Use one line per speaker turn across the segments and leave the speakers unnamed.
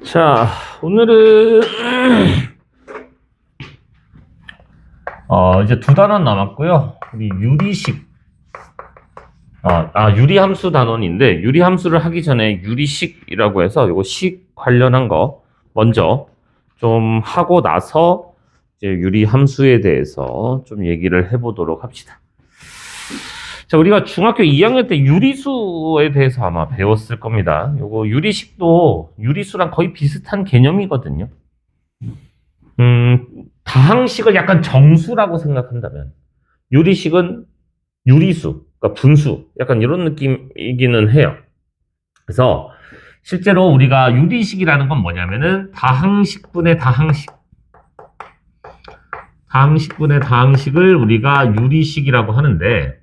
자, 오늘은 이제 두 단원 남았고요. 우리 유리식, 유리함수 단원인데 유리함수를 하기 전에 유리식이라고 해서 요거 식 관련한 거 먼저 좀 하고 나서 이제 유리함수에 대해서 좀 얘기를 해보도록 합시다. 자, 우리가 중학교 2학년 때 유리수에 대해서 아마 배웠을 겁니다. 요거 유리식도 유리수랑 거의 비슷한 개념이거든요. 다항식을 약간 정수라고 생각한다면 유리식은 유리수, 그러니까 분수, 약간 이런 느낌이기는 해요. 그래서 실제로 우리가 유리식이라는 건 뭐냐면은 다항식분의 다항식분의 다항식을 우리가 유리식이라고 하는데,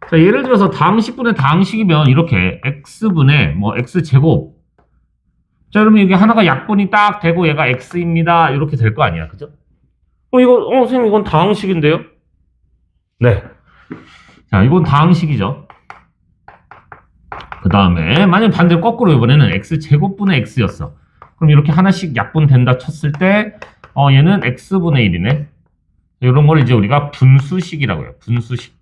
자, 예를 들어서 다항식분의 다항식이면 이렇게 x분의 x제곱. 자, 그러면 여기 하나가 약분이 딱 되고 얘가 x입니다. 이렇게 될 거 아니야. 그죠? 선생님, 이건 다항식인데요? 네. 자, 이건 다항식이죠. 그 다음에, 만약 반대로 거꾸로 이번에는 x제곱분의 x였어. 그럼 이렇게 하나씩 약분된다 쳤을 때, 얘는 x분의 1이네. 이런 걸 이제 우리가 분수식이라고 해요. 분수식.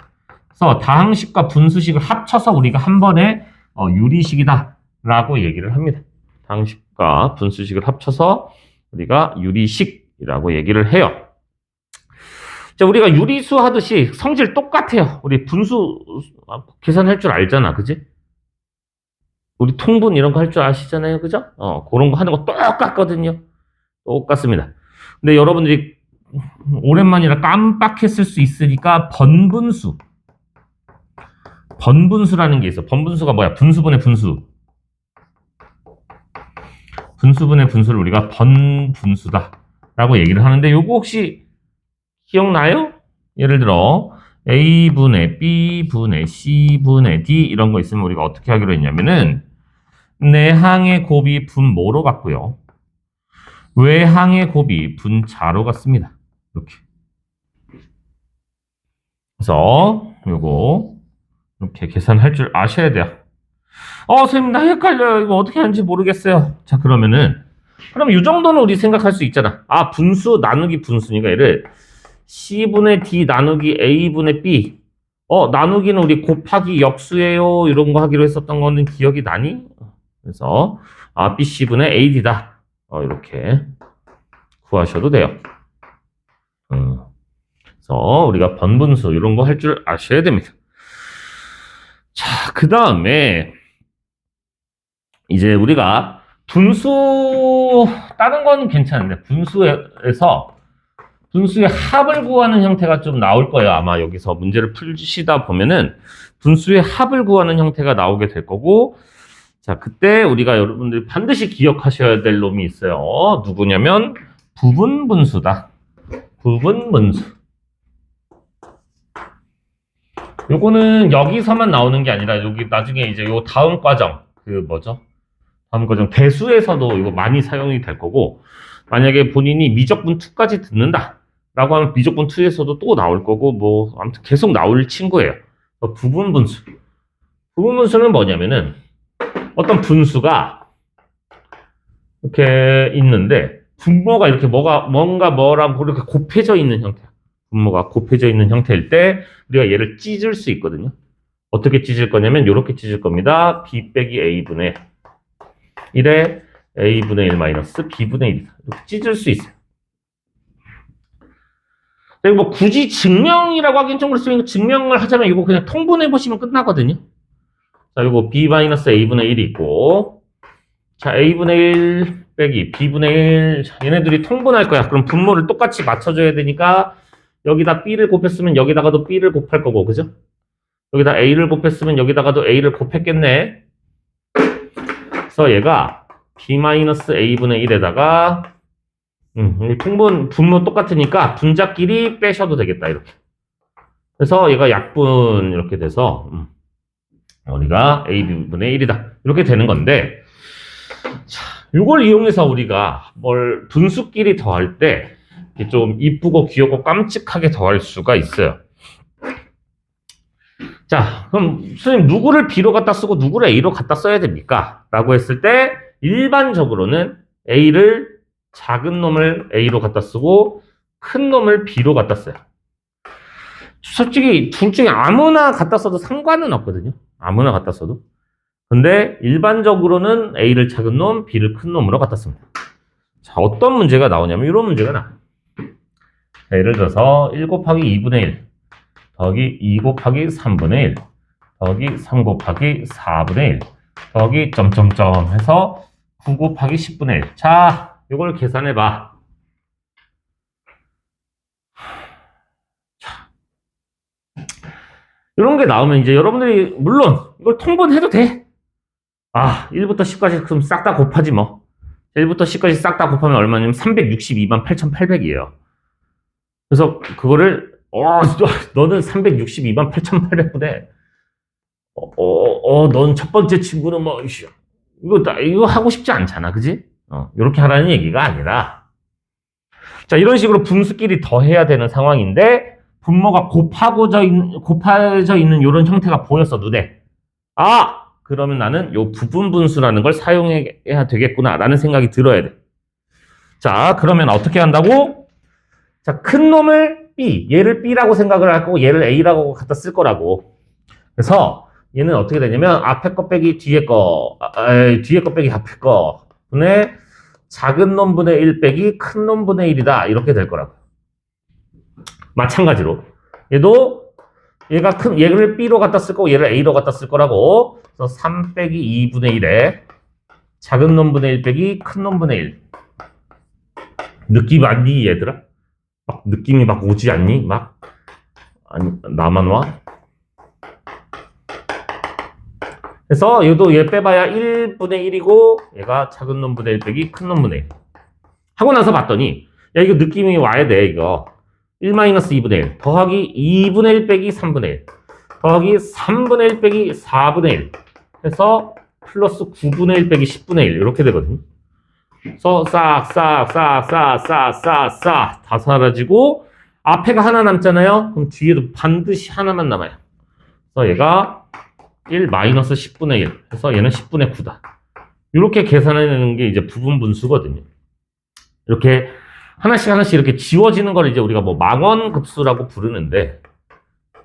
그래서 다항식과 분수식을 합쳐서 우리가 한 번에 유리식이다 라고 얘기를 합니다. 다항식과 분수식을 합쳐서 우리가 유리식이라고 얘기를 해요. 자, 우리가 유리수 하듯이 성질 똑같아요. 우리 분수 계산할 줄 알잖아. 그지? 우리 통분 이런 거 할 줄 아시잖아요. 그죠? 그런 거 하는 거 똑같거든요. 똑같습니다. 근데 여러분들이 오랜만이라 깜빡했을 수 있으니까 번분수라는 게 있어. 번분수가 뭐야? 분수분의 분수. 분수분의 분수를 우리가 번분수다 라고 얘기를 하는데, 요거 혹시 기억나요? 예를 들어 A분의 B분의 C분의 D 이런 거 있으면 우리가 어떻게 하기로 했냐면은 내항의 곱이 분모로 갔고요. 외항의 곱이 분자로 갔습니다. 이렇게. 그래서 요거 이렇게 계산할 줄 아셔야 돼요. 선생님, 나 헷갈려요. 이거 어떻게 하는지 모르겠어요. 자, 그럼 이 정도는 우리 생각할 수 있잖아. 분수 나누기 분수니까 얘를 C분의 D 나누기 A분의 B. 나누기는 우리 곱하기 역수예요. 이런 거 하기로 했었던 거는 기억이 나니? 그래서 BC분의 AD다. 이렇게 구하셔도 돼요. 그래서 우리가 번분수 이런 거 할 줄 아셔야 됩니다. 자, 그 다음에 이제 우리가 분수, 다른 거는 괜찮은데 분수의 합을 구하는 형태가 좀 나올 거예요. 아마 여기서 문제를 풀시다 보면은 분수의 합을 구하는 형태가 나오게 될 거고, 자, 그때 우리가 여러분들이 반드시 기억하셔야 될 놈이 있어요. 누구냐면 부분분수다. 부분분수. 요거는 여기서만 나오는 게 아니라 여기 나중에 이제 요 다음 과정, 다음 과정 대수에서도 이거 많이 사용이 될 거고, 만약에 본인이 미적분 2까지 듣는다 라고 하면 미적분 2에서도 또 나올 거고, 아무튼 계속 나올 친구예요. 부분분수. 부분분수는 뭐냐면은 어떤 분수가 이렇게 있는데 분모가 이렇게 뭐랑 이렇게 곱해져 있는 형태야. 분모가 곱해져 있는 형태일 때 우리가 얘를 찢을 수 있거든요. 어떻게 찢을 거냐면 이렇게 찢을 겁니다. B 빼기 A분의 1에 A분의 1 마이너스 B분의 1이다. 이렇게 찢을 수 있어요. 그리고 굳이 증명이라고 하긴 좀 그렇지만 증명을 하자면 이거 그냥 통분해 보시면 끝나거든요. 자, 이거 B 마이너스 A분의 1이 있고, 자, A분의 1 빼기 B분의 1, 얘네들이 통분할 거야. 그럼 분모를 똑같이 맞춰줘야 되니까 여기다 B를 곱했으면 여기다가도 B를 곱할 거고, 그죠? 여기다 A를 곱했으면 여기다가도 A를 곱했겠네. 그래서 얘가 B-A분의 1에다가 분모 똑같으니까 분자끼리 빼셔도 되겠다, 이렇게. 그래서 얘가 약분 이렇게 돼서 우리가 A분의 1이다. 이렇게 되는 건데, 자, 이걸 이용해서 우리가 분수끼리 더할 때 좀 이쁘고 귀엽고 깜찍하게 더할 수가 있어요. 자, 그럼 선생님 누구를 B로 갖다 쓰고 누구를 A로 갖다 써야 됩니까? 라고 했을 때 일반적으로는 A를 작은 놈을 A로 갖다 쓰고 큰 놈을 B로 갖다 써요. 솔직히 둘 중에 아무나 갖다 써도 상관은 없거든요. 아무나 갖다 써도. 근데 일반적으로는 A를 작은 놈, B를 큰 놈으로 갖다 씁니다. 자, 어떤 문제가 나오냐면 이런 문제가 나와요. 자, 예를 들어서 1 곱하기 2분의 1 더하기 2 곱하기 3분의 1 더하기 3 곱하기 4분의 1 더하기 점점점 해서 9 곱하기 10분의 1. 자, 이걸 계산해봐. 이런 게 나오면 이제 여러분들이 물론 이걸 통분해도 돼. 1부터 10까지 그럼 싹 다 곱하지 뭐. 1부터 10까지 싹 다 곱하면 얼마냐면 362만 8,800이에요. 그래서 그거를 너는 362만 8,800분에 넌 첫 번째 친구는 뭐 이거 하고 싶지 않잖아, 그지? 이렇게 하라는 얘기가 아니라 자, 이런 식으로 분수끼리 더해야 되는 상황인데 분모가 곱해져 있는 이런 형태가 보였어, 눈에. 그러면 나는 요 부분 분수라는 걸 사용해야 되겠구나라는 생각이 들어야 돼. 자, 그러면 어떻게 한다고? 자, 큰 놈을 B, 얘를 B라고 생각을 하고 얘를 A라고 갖다 쓸 거라고. 그래서 얘는 어떻게 되냐면 앞에 거 빼기 뒤에 거, 뒤에 거 빼기 앞에 거 분의 작은 놈분의 1 빼기 큰 놈분의 1이다. 이렇게 될 거라고. 마찬가지로 얘를 B로 갖다 쓸 거고 얘를 A로 갖다 쓸 거라고. 그래서 3 빼기 2분의 1에 작은 놈분의 1 빼기 큰 놈분의 1. 느낌 왔니, 얘들아? 막 느낌이 막 오지 않니? 아니, 나만 와? 그래서 얘 빼봐야 1분의 1이고 얘가 작은 놈분의 1 빼기 큰 놈분의 1. 하고 나서 봤더니 이거 느낌이 와야 돼, 이거. 1-2분의 1 더하기 2분의 1 빼기 3분의 1 더하기 3분의 1 빼기 4분의 1 해서 플러스 9분의 1 빼기 10분의 1 이렇게 되거든요. 그래서 싹 다 사라지고 앞에가 하나 남잖아요. 그럼 뒤에도 반드시 하나만 남아요. 그래서 얘가 1-10분의 1 해서 얘는 10분의 9다. 이렇게 계산해내는 게 이제 부분 분수거든요. 이렇게 하나씩 이렇게 지워지는 걸 이제 우리가 뭐 망원급수라고 부르는데,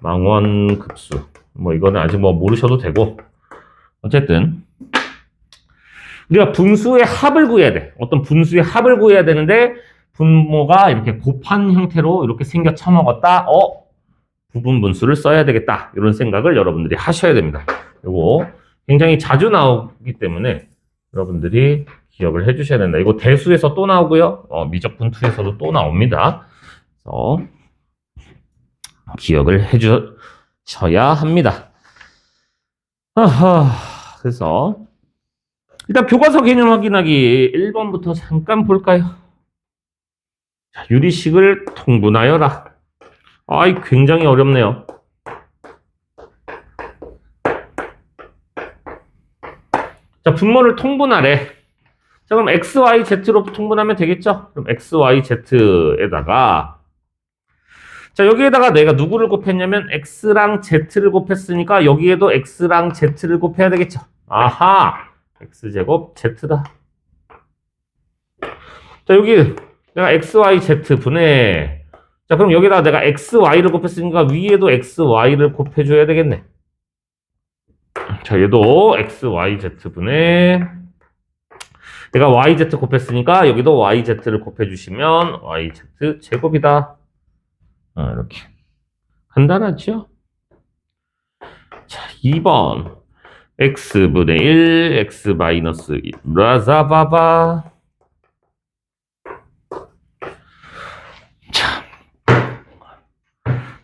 망원급수. 뭐 이거는 아직 뭐 모르셔도 되고, 어쨌든 우리가 분수의 합을 구해야 돼. 어떤 분수의 합을 구해야 되는데 분모가 이렇게 곱한 형태로 이렇게 생겨 처먹었다. 부분 분수를 써야 되겠다. 이런 생각을 여러분들이 하셔야 됩니다. 이거 굉장히 자주 나오기 때문에 여러분들이 기억을 해주셔야 된다. 이거 대수에서 또 나오고요. 미적분투에서도 또 나옵니다. 그래서 기억을 해주셔야 합니다. 그래서 일단 교과서 개념 확인하기 1번부터 잠깐 볼까요? 자, 유리식을 통분하여라. 굉장히 어렵네요. 자, 분모를 통분하래. 자, 그럼 x, y, z로 통분하면 되겠죠? 그럼 x, y, z에다가 자, 여기에다가 내가 누구를 곱했냐면 x랑 z를 곱했으니까 여기에도 x랑 z를 곱해야 되겠죠? x제곱 z다. 자, 여기 내가 x, y, z 분의 자, 그럼 여기다가 내가 x, y를 곱했으니까 위에도 x, y를 곱해줘야 되겠네. 자, 얘도 x, y, z 분의 내가 yz 곱했으니까 여기도 yz를 곱해주시면 yz 제곱이다. 이렇게 간단하죠? 자, 2번 x분의 1 x 마이너스 1 라자바바. 자,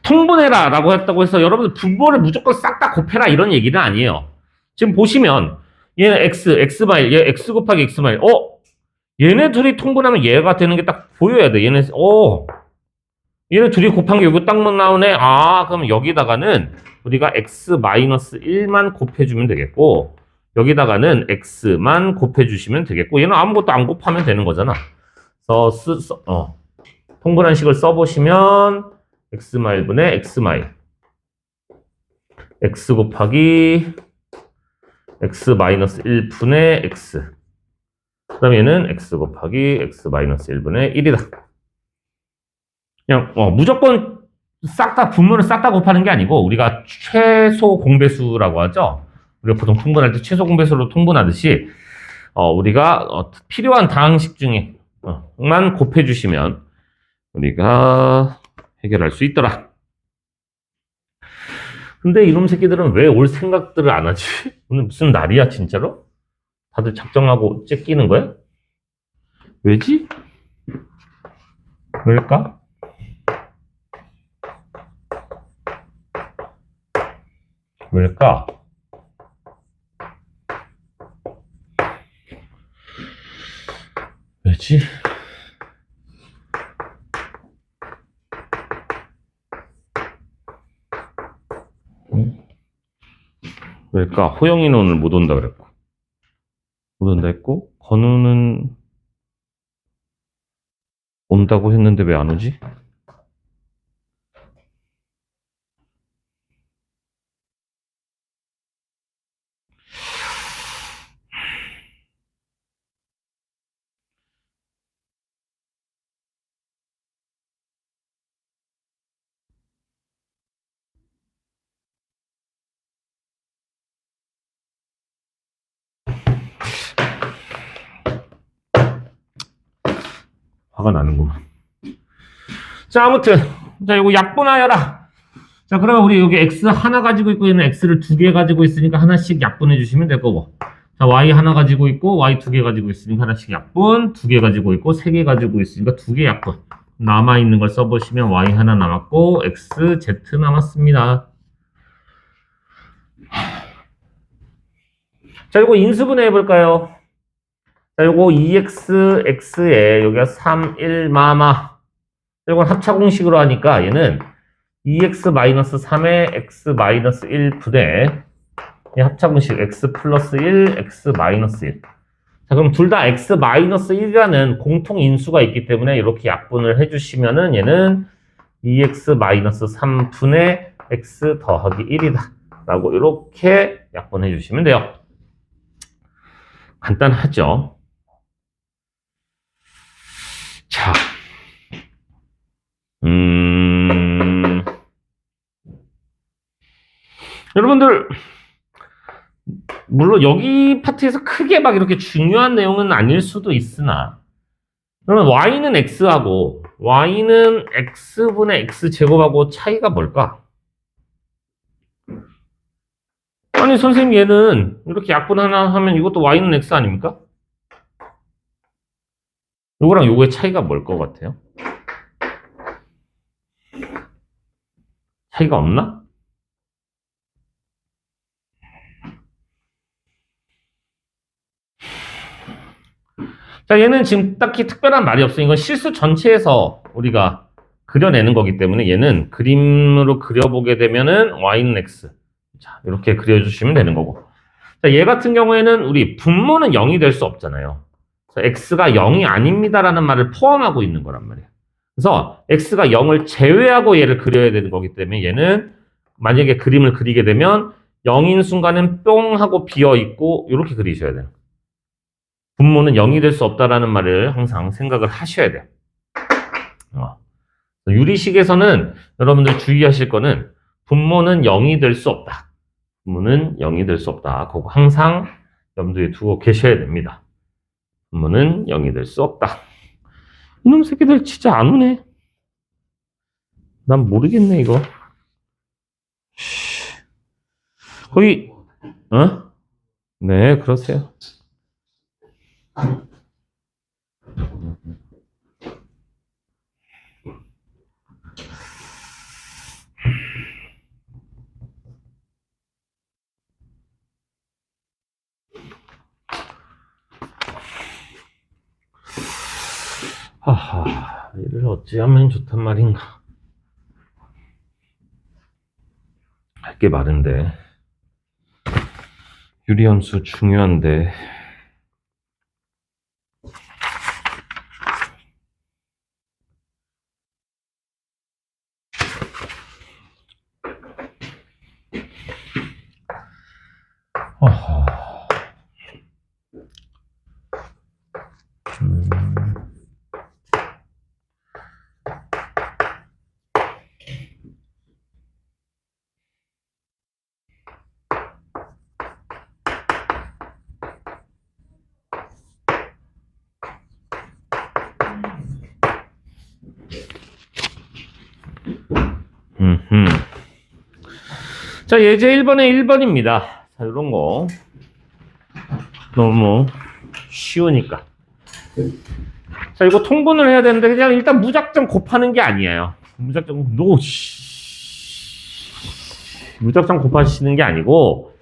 통분해라 라고 했다고 해서 여러분들 분모를 무조건 싹 다 곱해라 이런 얘기는 아니에요. 지금 보시면 얘는 x 마일, 얘 x 곱하기 x 마일. 얘네 둘이 통분하면 얘가 되는 게 딱 보여야 돼. 얘네 둘이 곱한 게 여기 딱 나오네. 그럼 여기다가는 우리가 x-1만 곱해주면 되겠고, 여기다가는 x만 곱해주시면 되겠고, 얘는 아무것도 안 곱하면 되는 거잖아. 그래서 통분한 식을 써보시면 x-분의 x-, x 곱하기 x-1분의 x 그 다음에 얘는 x 곱하기 x 마이너스 1분의 1이다. 그냥 무조건 싹 다 분모를 싹 다 곱하는 게 아니고 우리가 최소 공배수라고 하죠. 우리가 보통 통분할 때 최소 공배수로 통분하듯이 우리가 필요한 다항식 중에만 곱해주시면 우리가 해결할 수 있더라. 근데 이놈 새끼들은 왜 올 생각들을 안 하지? 오늘 무슨 날이야 진짜로? 다들 작정하고 째끼는 거야? 왜지? 왜일까? 왜일까? 왜지? 왜일까? 호영이는 오늘 못 온다 그랬고 못 온다 했고 건우는 온다고 했는데 왜 안 오지? 화가 나는구만. 자, 아무튼 자, 이거 약분하여라. 자, 그러면 우리 여기 x 하나 가지고 있고 얘는 x를 두 개 가지고 있으니까 하나씩 약분해 주시면 될 거고. 자, y 하나 가지고 있고 y 두 개 가지고 있으니까 하나씩 약분, 두 개 가지고 있고 세 개 가지고 있으니까 두 개 약분. 남아 있는 걸 써보시면 y 하나 남았고 x, z 남았습니다. 자, 이거 인수분해 해볼까요? 자, 요거 2x, x에 여기가 3, 1, 마마. 이건 합차공식으로 하니까 얘는 2x-3에 x-1 분의 합차공식 x 플러스 1, x 마이너스 1. 자, 그럼 둘 다 x 마이너스 1이라는 공통 인수가 있기 때문에 이렇게 약분을 해주시면은 얘는 2x-3 분의 x 더하기 1이다. 라고 이렇게 약분해 주시면 돼요. 간단하죠? 자, 여러분들, 물론 여기 파트에서 크게 막 이렇게 중요한 내용은 아닐 수도 있으나, 그러면 y는 x하고 y는 x분의 x제곱하고 차이가 뭘까? 아니, 선생님 얘는 이렇게 약분 하나 하면 이것도 y는 x 아닙니까? 요거랑 요거의 차이가 뭘 것 같아요? 차이가 없나? 자, 얘는 지금 딱히 특별한 말이 없어요. 이건 실수 전체에서 우리가 그려내는 거기 때문에 얘는 그림으로 그려보게 되면은 y는 x. 자, 이렇게 그려주시면 되는 거고. 자, 얘 같은 경우에는 우리 분모는 0이 될 수 없잖아요. 그래서 x가 0이 아닙니다라는 말을 포함하고 있는 거란 말이에요. 그래서 x가 0을 제외하고 얘를 그려야 되는 거기 때문에 얘는 만약에 그림을 그리게 되면 0인 순간은 뿅 하고 비어 있고 이렇게 그리셔야 돼요. 분모는 0이 될 수 없다라는 말을 항상 생각을 하셔야 돼요. 유리식에서는 여러분들 주의하실 거는 분모는 0이 될 수 없다. 분모는 0이 될 수 없다. 그거 항상 염두에 두고 계셔야 됩니다. 분모는 0이 될 수 없다. 이놈 새끼들 진짜 안 오네. 난 모르겠네 이거. 거의 네, 그러세요. 하하, 이를 어찌하면 좋단 말인가. 할 게 많은데. 유리함수 중요한데. 하하. 자, 예제 1번에 1번입니다. 자, 이런 거. 너무 쉬우니까. 자, 이거 통분을 해야 되는데, 그냥 일단 무작정 곱하는 게 아니에요. 무작정 곱하시는 게 아니고,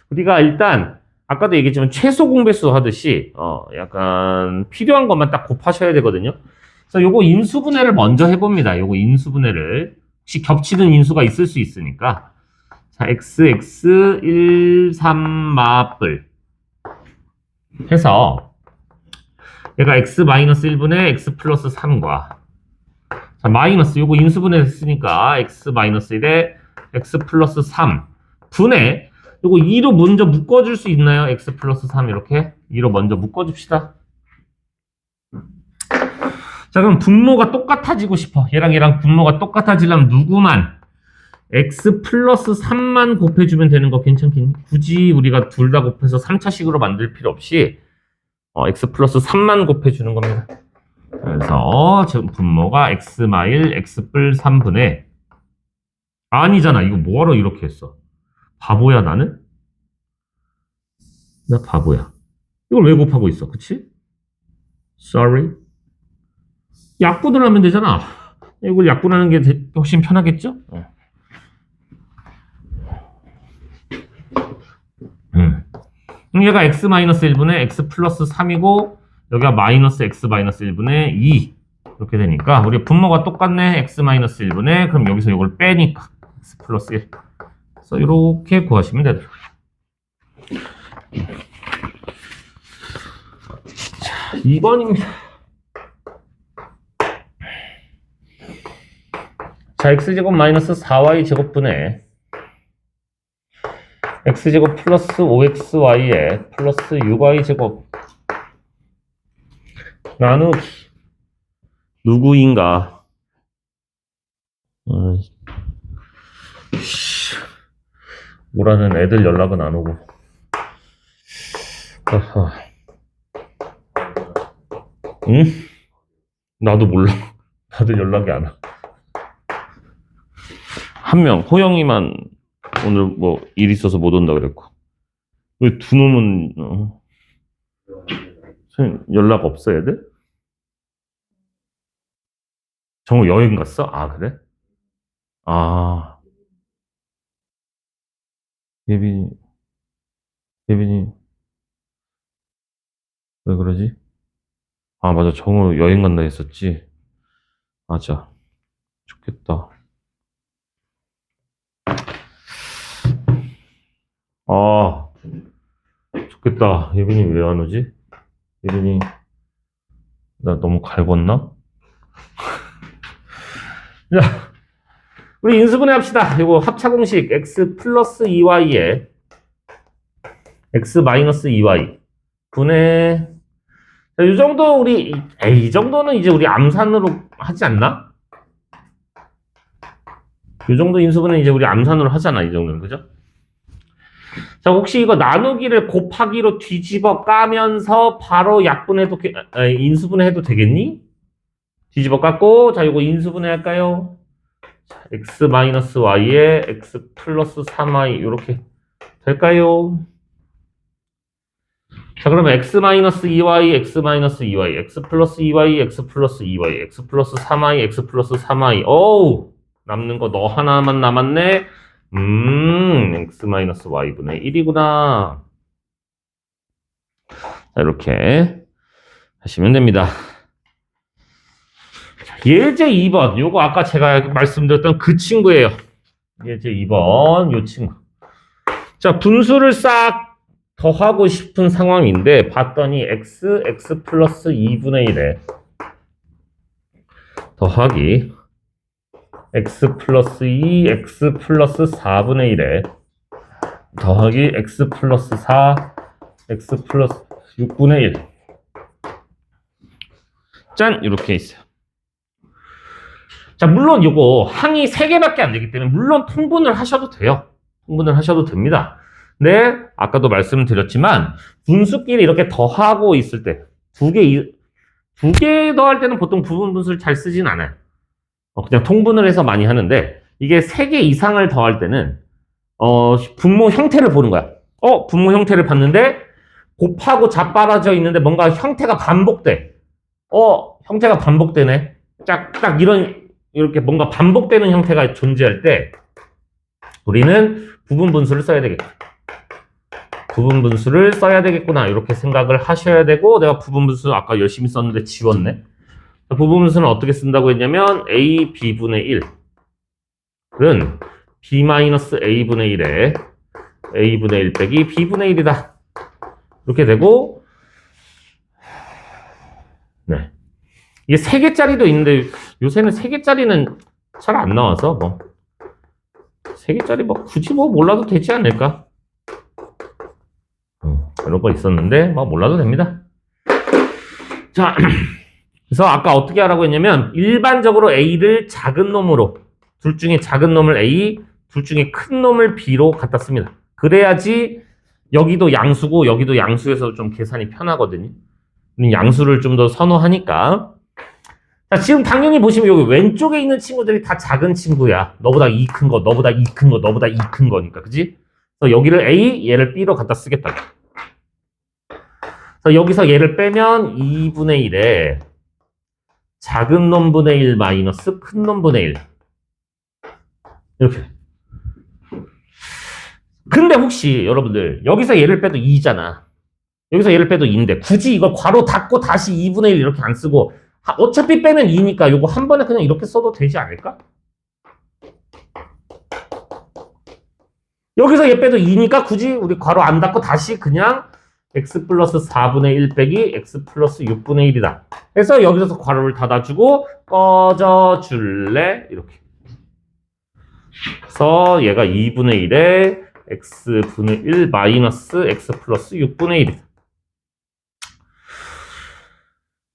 우리가 일단, 아까도 얘기했지만 최소 공배수 하듯이, 약간 필요한 것만 딱 곱하셔야 되거든요. 그래서 요거 인수분해를 먼저 해봅니다. 요거 인수분해를. 혹시 겹치는 인수가 있을 수 있으니까. 자, x 1, 3 마플 해서 얘가 x-1분의 x 플러스 3과 자, 마이너스 요거 인수분해 했으니까 x-1에 x 플러스 3 분의 요거 2로 먼저 묶어줄 수 있나요? x 플러스 3 이렇게 2로 먼저 묶어줍시다. 자, 그럼 분모가 똑같아지고 싶어. 얘랑 분모가 똑같아지려면 누구만 x 플러스 3만 곱해주면 되는 거 괜찮겠니? 굳이 우리가 둘 다 곱해서 3차식으로 만들 필요 없이 x 플러스 3만 곱해주는 겁니다. 그래서 지금 분모가 x 마일 x 뿔 3분의 아니잖아. 이거 뭐하러 이렇게 했어? 바보야 나는? 나 바보야. 이걸 왜 곱하고 있어? 그치? Sorry. 약분을 하면 되잖아. 이걸 약분하는 게 훨씬 편하겠죠? 얘가 x-1분의 x 플러스 3이고 여기가 마이너스 x-1분의 2 이렇게 되니까 우리 분모가 똑같네. x-1분의 그럼 여기서 이걸 빼니까 x 플러스 1 그래서 이렇게 구하시면 되더라고요. 자, 2번입니다. 자, x제곱 마이너스 4y제곱분의 x제곱 플러스 5xy에 플러스 6y제곱 나누기 누구인가? 뭐라는 애들 연락은 안 오고. 응? 나도 몰라. 다들 연락이 안 와. 한 명, 호영이만 오늘 뭐 일 있어서 못 온다 그랬고. 왜 두 놈은 연락 없어 애들? 정우 여행 갔어? 아 그래? 아 예빈이 왜 그러지? 아 맞아 정우 여행 간다 했었지. 맞아 좋겠다. 아 좋겠다. 예빈이 왜 안 오지? 예빈이 나 너무 갈궜나? 자, 우리 인수분해 합시다. 이거 합차공식 x 플러스 2y에 x 마이너스 2y 분의 자, 이 정도 이 정도는 이제 우리 암산으로 하지 않나? 이 정도 인수분해 이제 우리 암산으로 하잖아. 이 정도는 그죠? 자, 혹시 이거 나누기를 곱하기로 뒤집어 까면서 바로 약분해도 인수분해 해도 되겠니? 뒤집어 깎고 자, 이거 인수분해 할까요? 자, x-y에 x 플러스 3y 이렇게 될까요? 자, 그러면 x-2y, x-2y, x 플러스 2y, x 플러스 2y, x 플러스 3y, x 플러스 3y. 어우, 남는 거 너 하나만 남았네. x-y분의 1이구나. 자, 이렇게 하시면 됩니다. 예제 2번. 요거 아까 제가 말씀드렸던 그 친구예요. 예제 2번. 요 친구. 자, 분수를 싹 더하고 싶은 상황인데 봤더니 x 플러스 2분의 1에 더하기 x 플러스 2, x 플러스 4분의 1에 더하기 x 플러스 4, x 플러스 6분의 1 짠! 이렇게 있어요. 자, 물론 요거 항이 3개밖에 안 되기 때문에 물론 통분을 하셔도 돼요. 통분을 하셔도 됩니다. 근데 아까도 말씀드렸지만 분수끼리 이렇게 더하고 있을 때 두 개 더할 때는 보통 부분 분수를 잘 쓰진 않아요. 그냥 통분을 해서 많이 하는데 이게 3개 이상을 더할 때는 분모 형태를 보는 거야. 분모 형태를 봤는데 곱하고 자빠라져 있는데 뭔가 형태가 반복돼. 형태가 반복되네. 딱 이렇게 뭔가 반복되는 형태가 존재할 때 우리는 부분 분수를 써야 되겠다. 부분 분수를 써야 되겠구나. 이렇게 생각을 하셔야 되고, 내가 부분 분수 아까 열심히 썼는데 지웠네. 부분 분수는 어떻게 쓴다고 했냐면 a b분의 1은 b-a분의 1에 a분의 1 빼기 b분의 1이다. 이렇게 되고, 네. 이게 3개짜리도 있는데 요새는 3개짜리는 잘 안 나와서 3개짜리 굳이 몰라도 되지 않을까? 이런 거 있었는데 몰라도 됩니다. 자, 그래서 아까 어떻게 하라고 했냐면 일반적으로 A를 작은 놈으로, 둘 중에 작은 놈을 A, 둘 중에 큰 놈을 B로 갖다 씁니다. 그래야지 여기도 양수고 여기도 양수에서 좀 계산이 편하거든요. 양수를 좀 더 선호하니까. 자, 지금 당연히 보시면 여기 왼쪽에 있는 친구들이 다 작은 친구야. 너보다 2 큰 거, 너보다 2 큰 거, 너보다 2 큰 거니까. 그지? 그래서 여기를 A, 얘를 B로 갖다 쓰겠다. 그래서 여기서 얘를 빼면 2분의 1에 작은 놈분의 1 마이너스 큰 놈분의 1. 이렇게. 근데 혹시 여러분들 여기서 얘를 빼도 2잖아. 여기서 얘를 빼도 2인데 굳이 이걸 괄호 닫고 다시 2분의 1 이렇게 안 쓰고 어차피 빼면 2니까 요거 한 번에 그냥 이렇게 써도 되지 않을까? 여기서 얘 빼도 2니까 굳이 우리 괄호 안 닫고 다시 그냥 x 플러스 4분의 1 빼기 x 플러스 6분의 1이다. 그래서 여기서 괄호를 닫아주고 꺼져줄래? 이렇게. 그래서 얘가 2분의 1에 x분의 1 마이너스 x 플러스 6분의 1이다.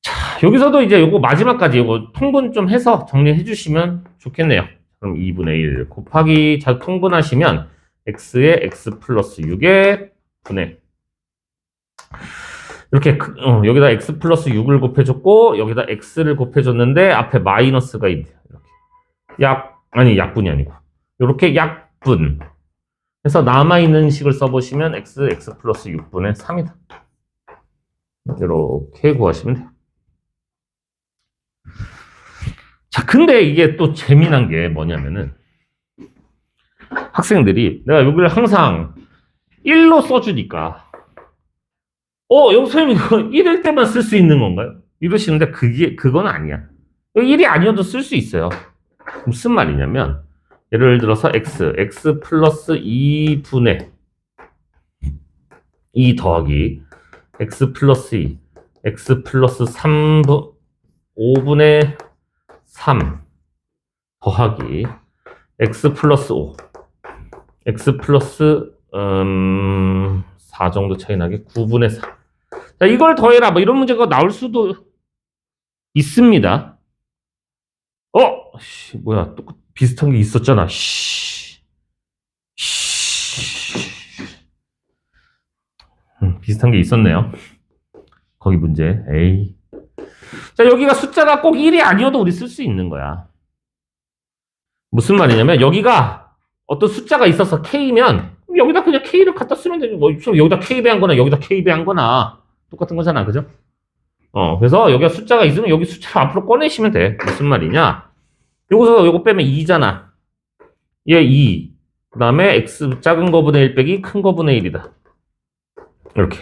자, 여기서도 이제 요거 마지막까지 요거 통분 좀 해서 정리해 주시면 좋겠네요. 그럼 2분의 1 곱하기 잘 통분하시면 x에 x 플러스 6의 분의 이렇게 여기다 x 플러스 6을 곱해줬고 여기다 x를 곱해줬는데 앞에 마이너스가 있네요. 이렇게 약분이 아니고 이렇게 약분 해서 남아있는 식을 써보시면 x 플러스 6분의 3이다. 이렇게 구하시면 돼요. 자, 근데 이게 또 재미난 게 뭐냐면은 학생들이 내가 여기를 항상 1로 써주니까 여기 선생님 이거 1일 때만 쓸 수 있는 건가요? 이러시는데 그건 아니야. 1이 아니어도 쓸 수 있어요. 무슨 말이냐면 예를 들어서 x 플러스 2분의 2 더하기 x 플러스 2 x 플러스 5분의 3 더하기 x 플러스 5 x 플러스 4 정도 차이 나게 9분의 4. 자, 이걸 더해라 이런 문제가 나올 수도 있습니다. 뭐야, 또 비슷한 게 있었잖아. 비슷한 게 있었네요. 거기 문제. 에이. 자, 여기가 숫자가 꼭 1이 아니어도 우리 쓸 수 있는 거야. 무슨 말이냐면 여기가 어떤 숫자가 있어서 K면 여기다 그냥 K를 갖다 쓰면 되지. 여기다 K 배한 거나 여기다 K 배한 거나 똑같은 거잖아. 그죠? 그래서 여기가 숫자가 있으면 여기 숫자를 앞으로 꺼내시면 돼. 무슨 말이냐? 여기서 요거 빼면 2잖아. 얘 2. 그 다음에 x 작은 거분의 1 빼기 큰 거분의 1이다. 이렇게.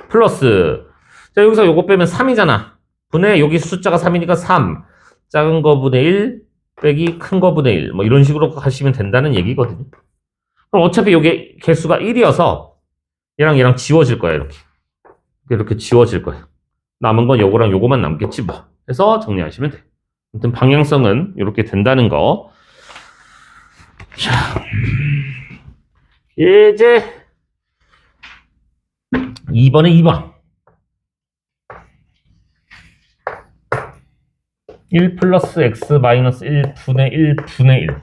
플러스. 자, 여기서 요거 빼면 3이잖아. 분의 여기 숫자가 3이니까 3. 작은 거분의 1 빼기 큰 거분의 1. 이런 식으로 하시면 된다는 얘기거든요. 그럼 어차피 요게 개수가 1이어서 얘랑 지워질 거야. 이렇게 지워질 거야. 남은 건 요거랑 요거만 남겠지 뭐. 해서 정리하시면 돼. 아무튼 방향성은 이렇게 된다는 거. 자, 이제 2번에 2번. 1 플러스 x 마이너스 1분의 1분의 1.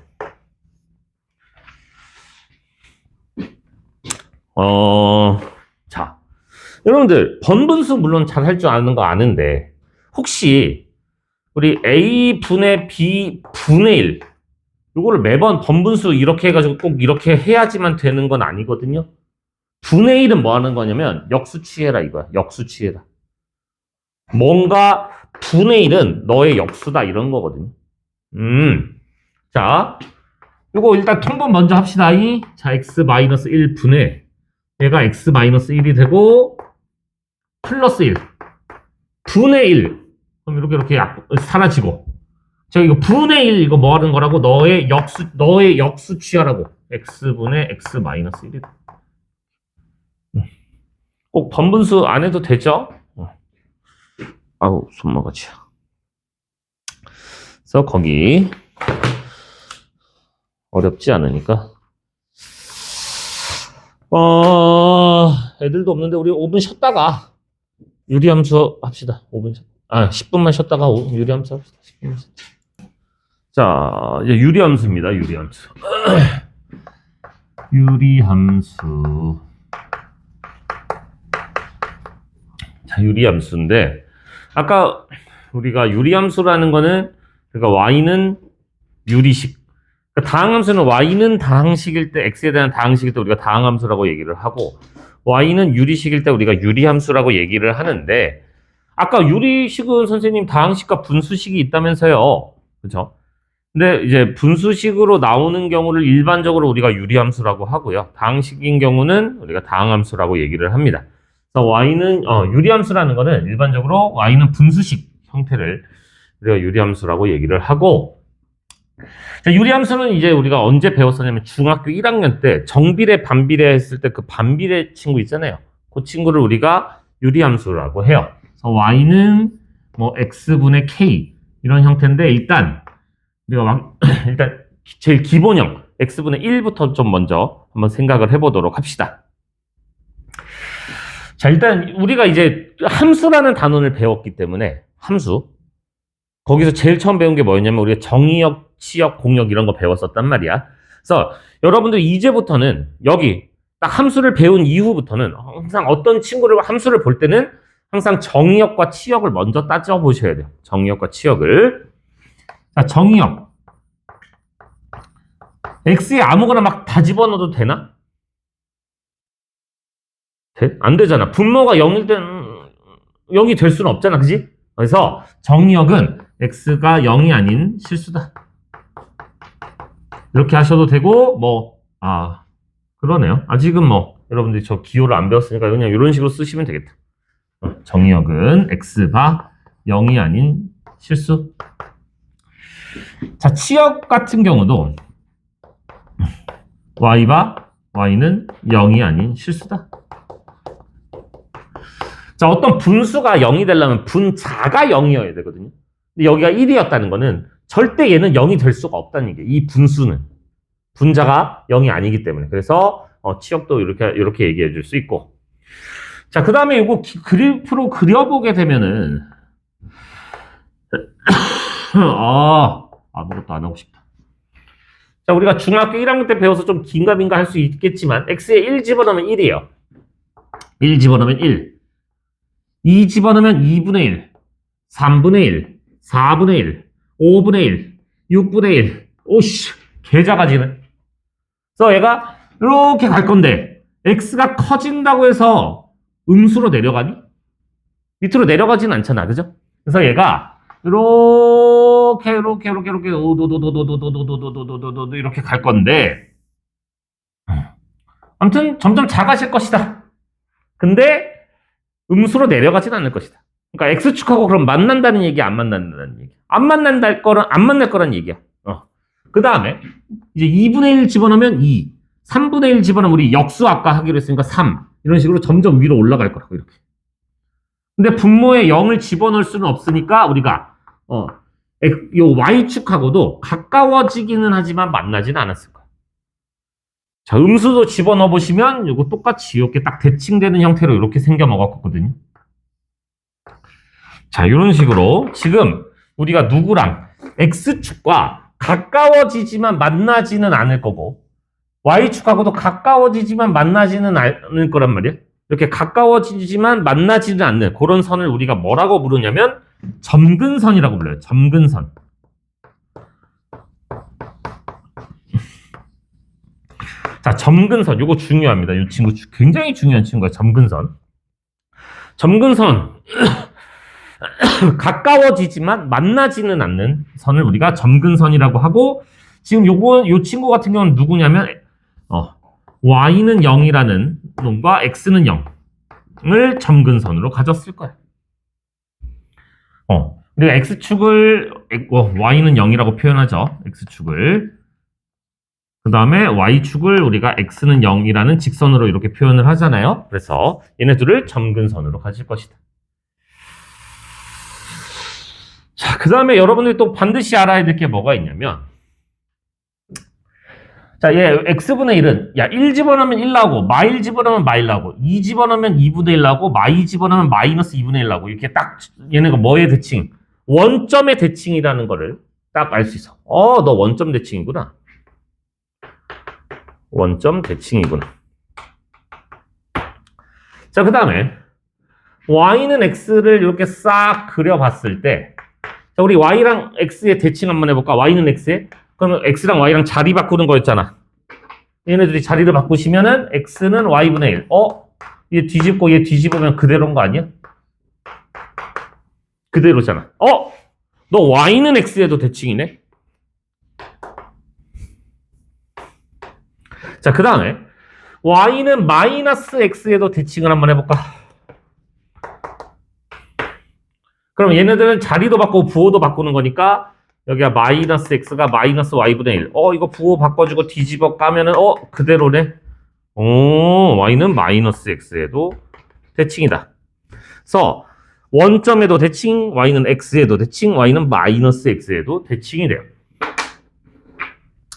자, 여러분들 번분수 물론 잘 할 줄 아는 거 아는데 혹시 우리 a분의 b분의 1 요거를 매번 번분수 이렇게 해가지고 꼭 이렇게 해야지만 되는 건 아니거든요. 분의 1은 뭐 하는 거냐면 역수 취해라 이거야. 역수 취해라. 뭔가 분의 1은 너의 역수다 이런 거거든요. 자, 요거 일단 통분 먼저 합시다. 자, x-1 분의 얘가 x-1이 되고 플러스 1 분의 1 그럼 이렇게 사라지고 자, 이거 분의 1 이거 뭐 하는 거라고? 너의 역수 취하라고. x분의 x-1이 꼭 번분수 안 해도 되죠? 아우, 손모가지. 그래서 거기 어렵지 않으니까 애들도 없는데 우리 5분 쉬었다가 유리함수 합시다. 5분 10분만 쉬었다가 유리함수 합시다. 10분만 쉬었다. 자, 이제 유리함수입니다. 유리함수. 유리함수. 자, 유리함수인데 아까 우리가 유리함수라는 거는 그러니까 y는 유리식. 그러니까 다항함수는 y는 다항식일 때 x에 대한 다항식일 때 우리가 다항함수라고 얘기를 하고 y는 유리식일 때 우리가 유리함수라고 얘기를 하는데 아까 유리식은 선생님 다항식과 분수식이 있다면서요. 그렇죠? 근데 이제 분수식으로 나오는 경우를 일반적으로 우리가 유리함수라고 하고요. 다항식인 경우는 우리가 다항함수라고 얘기를 합니다. 그래서 y는 유리함수라는 거는 일반적으로 y는 분수식 형태를 우리가 유리함수라고 얘기를 하고 자, 유리함수는 이제 우리가 언제 배웠었냐면 중학교 1학년 때 정비례 반비례 했을 때 그 반비례 친구 있잖아요. 그 친구를 우리가 유리함수라고 해요. 그래서 y는 뭐 x분의 k 이런 형태인데 일단 우리가 일단 제일 기본형 x분의 1부터 좀 먼저 한번 생각을 해보도록 합시다. 자, 일단 우리가 이제 함수라는 단원을 배웠기 때문에 함수 거기서 제일 처음 배운 게 뭐였냐면 우리가 정의역, 치역, 공역 이런 거 배웠었단 말이야. 그래서 여러분들 이제부터는 여기 딱 함수를 배운 이후부터는 항상 어떤 친구를 함수를 볼 때는 항상 정의역과 치역을 먼저 따져보셔야 돼요. 정의역과 치역을. 자, 정의역. x에 아무거나 막 다 집어넣어도 되나? 돼? 안 되잖아. 분모가 0일 때는 0이 될 수는 없잖아. 그지? 그래서 정의역은 x가 0이 아닌 실수다. 이렇게 하셔도 되고 그러네요. 아직은 여러분들이 저 기호를 안 배웠으니까 그냥 이런 식으로 쓰시면 되겠다. 정의역은 x가 0이 아닌 실수. 자, 치역 같은 경우도 y는 0이 아닌 실수다. 자, 어떤 분수가 0이 되려면 분자가 0이어야 되거든요. 근데 여기가 1이었다는 거는 절대 얘는 0이 될 수가 없다는 얘기예요. 이 분수는. 분자가 0이 아니기 때문에. 그래서 치역도 이렇게 얘기해 줄 수 있고. 자, 그 다음에 이거 그래프로 그려보게 되면은 아무것도 안 하고 싶다. 자, 우리가 중학교 1학년 때 배워서 좀 긴가민가 할 수 있겠지만 x에 1 집어넣으면 1이에요. 1 집어넣으면 1. 2 집어넣으면 2분의 1, 3분의 1, 4분의 1, 5분의 1, 6분의 1. 오씨, 개작아지네. 그래서 얘가 이렇게 갈 건데 x가 커진다고 해서 음수로 내려가니? 밑으로 내려가진 않잖아. 그죠? 그래서 얘가 이렇게 오도도도도도도도도도도도도도도도도도 이렇게 갈 건데 아무튼 점점 작아질 것이다. 근데 음수로 내려가진 않을 것이다. 그러니까 x축하고 그럼 만난다는 얘기야, 안 만난다는 얘기야? 안 만날 거란 얘기야. 그 다음에 이제 2분의 1 집어넣으면 2, 3분의 1 집어넣으면 우리 역수 아까 하기로 했으니까 3 이런 식으로 점점 위로 올라갈 거라고 이렇게. 근데 분모에 0을 집어넣을 수는 없으니까 우리가 요 y축하고도 가까워지기는 하지만 만나지는 않았을 거야. 자, 음수도 집어넣어 보시면 이거 똑같이 이렇게 딱 대칭되는 형태로 이렇게 생겨 먹었거든요. 자, 이런 식으로 지금 우리가 누구랑 x축과 가까워지지만 만나지는 않을 거고 y축하고도 가까워지지만 만나지는 않을 거란 말이야. 이렇게 가까워지지만 만나지는 않는 그런 선을 우리가 뭐라고 부르냐면 점근선이라고 불러요. 점근선. 자, 점근선. 요거 중요합니다. 이 친구 굉장히 중요한 친구가 점근선. 점근선. 가까워지지만 만나지는 않는 선을 우리가 점근선이라고 하고, 지금 요 친구 같은 경우는 누구냐면, y는 0이라는 놈과 x는 0을 점근선으로 가졌을 거야. 우리가 x축을, y는 0이라고 표현하죠. x축을. 그 다음에 y축을 우리가 x는 0이라는 직선으로 이렇게 표현을 하잖아요. 그래서 얘네들을 점근선으로 가질 것이다. 자, 그 다음에 여러분들이 또 반드시 알아야 될 게 뭐가 있냐면, 자, 얘 x분의 1은, 야, 1 집어넣으면 1 나오고, -1 집어넣으면 -1 나오고, 2 집어넣으면 2분의 1 나오고, -2 집어넣으면 -2분의 1 나오고, 이렇게 딱, 얘네가 뭐의 대칭? 원점의 대칭이라는 거를 딱 알 수 있어. 너 원점 대칭이구나. 원점 대칭이구나. 자, 그 다음에, y는 x를 이렇게 싹 그려봤을 때, 자, 우리 y랑 x의 대칭 한번 해볼까? y는 x에? 그러면 x랑 y랑 자리 바꾸는 거였잖아. 얘네들이 자리를 바꾸시면은 x는 y분의 1. 얘 뒤집고 얘 뒤집으면 그대로인 거 아니야? 그대로잖아. 너 y는 x에도 대칭이네? 자, 그 다음에 y는 마이너스 x에도 대칭을 한번 해볼까? 그럼 얘네들은 자리도 바꾸고 부호도 바꾸는 거니까 여기가 마이너스 x가 마이너스 y분의 1. 이거 부호 바꿔주고 뒤집어 까면은 그대로네. y는 마이너스 x에도 대칭이다. 그래서 원점에도 대칭, y는 x에도 대칭, y는 마이너스 x에도 대칭이 돼요.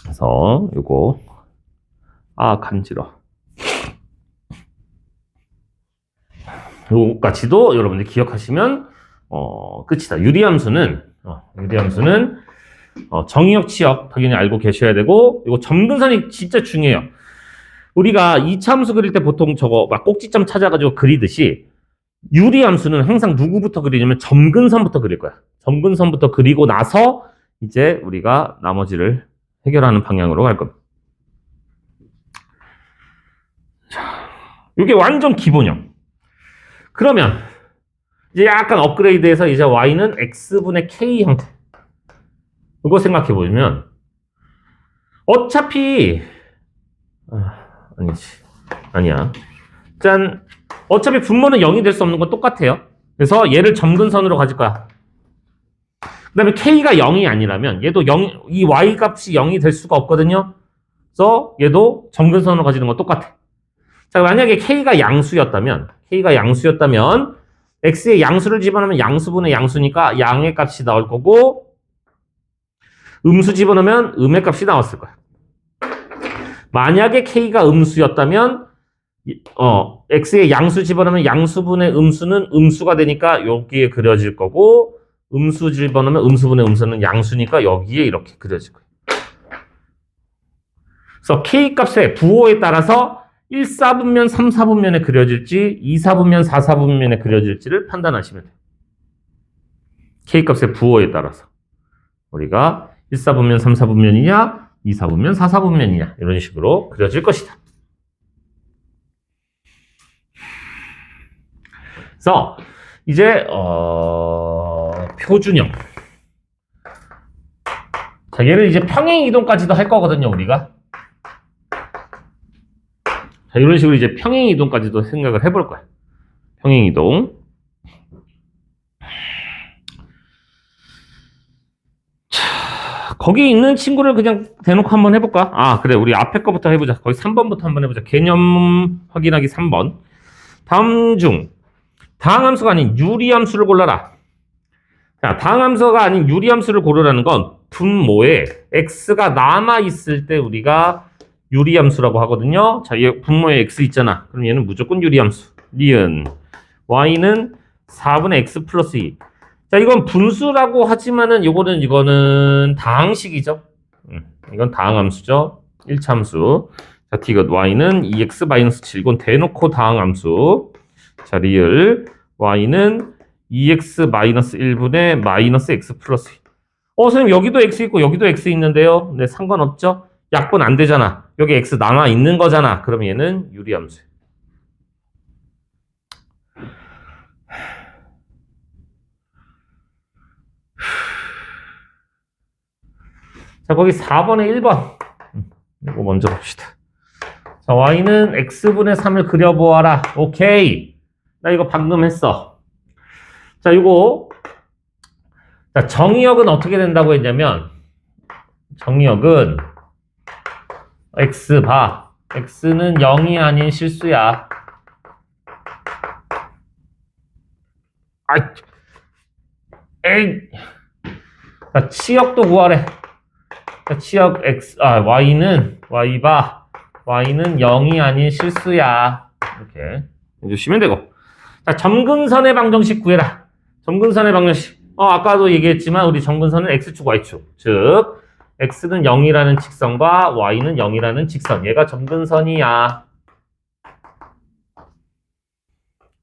그래서 요거 간지러. 요거까지도 여러분들 기억하시면 끝이다. 유리함수는 정의역, 치역 당연히 알고 계셔야 되고, 이거 점근선이 진짜 중요해요. 우리가 이차함수 그릴 때 보통 저거 막 꼭지점 찾아가지고 그리듯이 유리함수는 항상 누구부터 그리냐면 점근선부터 그릴 거야. 점근선부터 그리고 나서 이제 우리가 나머지를 해결하는 방향으로 갈 겁니다. 자, 이게 완전 기본형. 그러면 이제 약간 업그레이드해서 이제 y는 x분의 k 형태. 이거 생각해 보면 어차피 아니야. 짠. 어차피 분모는 0이 될 수 없는 건 똑같아요. 그래서 얘를 점근선으로 가질 거야. 그 다음에 k가 0이 아니라면 얘도 0, 이 y 값이 0이 될 수가 없거든요. 그래서 얘도 점근선으로 가지는 건 똑같아. 자, 만약에 k가 양수였다면 x의 양수를 집어넣으면 양수분의 양수니까 양의 값이 나올 거고, 음수 집어넣으면 음의 값이 나왔을 거야. 만약에 k가 음수였다면 x의 양수 집어넣으면 양수분의 음수는 음수가 되니까 여기에 그려질 거고, 음수 집어넣으면 음수분의 음수는 양수니까 여기에 이렇게 그려질 거예요. 그래서 k 값의 부호에 따라서 1, 4분면, 3, 4분면에 그려질지 2, 4분면, 4, 4분면에 그려질지를 판단하시면 돼요. k 값의 부호에 따라서 우리가 1, 4분면, 3, 4분면이냐 2, 4분면, 4, 4분면이냐 이런 식으로 그려질 것이다. 그래서 이제 표준형. 자, 얘를 이제 평행 이동까지도 할 거거든요, 우리가. 자, 이런 식으로 이제 평행 이동까지도 생각을 해볼 거야. 평행 이동. 자, 거기 있는 친구를 그냥 대놓고 한번 해볼까? 그래, 우리 앞에 거부터 해보자. 거기 3번부터 한번 해보자. 개념 확인하기 3번. 다음 중 다항함수가 아닌 유리함수를 골라라. 자, 다항함수가 아닌 유리함수를 고르라는 건 분모에 x가 남아있을 때 우리가 유리함수라고 하거든요. 자, 얘 분모에 x 있잖아. 그럼 얘는 무조건 유리함수. 니은 y는 4분의 x 플러스 2. 자, 이건 분수라고 하지만은 이거는 다항식이죠. 이건 다항함수죠. 1차함수. 자, 디귿 y는 2x-7. 이건 대놓고 다항함수. 자, 리을 y는 2x-1분의 마이너스 x 플러스 2. 선생님 여기도 x 있고 여기도 x 있는데요. 네, 상관없죠? 약분 안 되잖아. 여기 x 남아 있는 거잖아. 그럼 얘는 유리함수야. 자, 거기 4번에 1번. 이거 먼저 봅시다. 자, y는 x분의 3을 그려보아라. 오케이. 나 이거 방금 했어. 자, 이거. 자, 정의역은 어떻게 된다고 했냐면, 정의역은 x 봐. x는 0이 아닌 실수야. 아이, 에이. 자, 치역도 구하래. 자, 치역 x, y는, y 봐. y는 0이 아닌 실수야. 이렇게 해주시면 되고. 자, 점근선의 방정식 구해라. 점근선의 방정식. 아까도 얘기했지만, 우리 점근선은 x축, y축. 즉, x는 0이라는 직선과 y는 0이라는 직선. 얘가 점근선이야.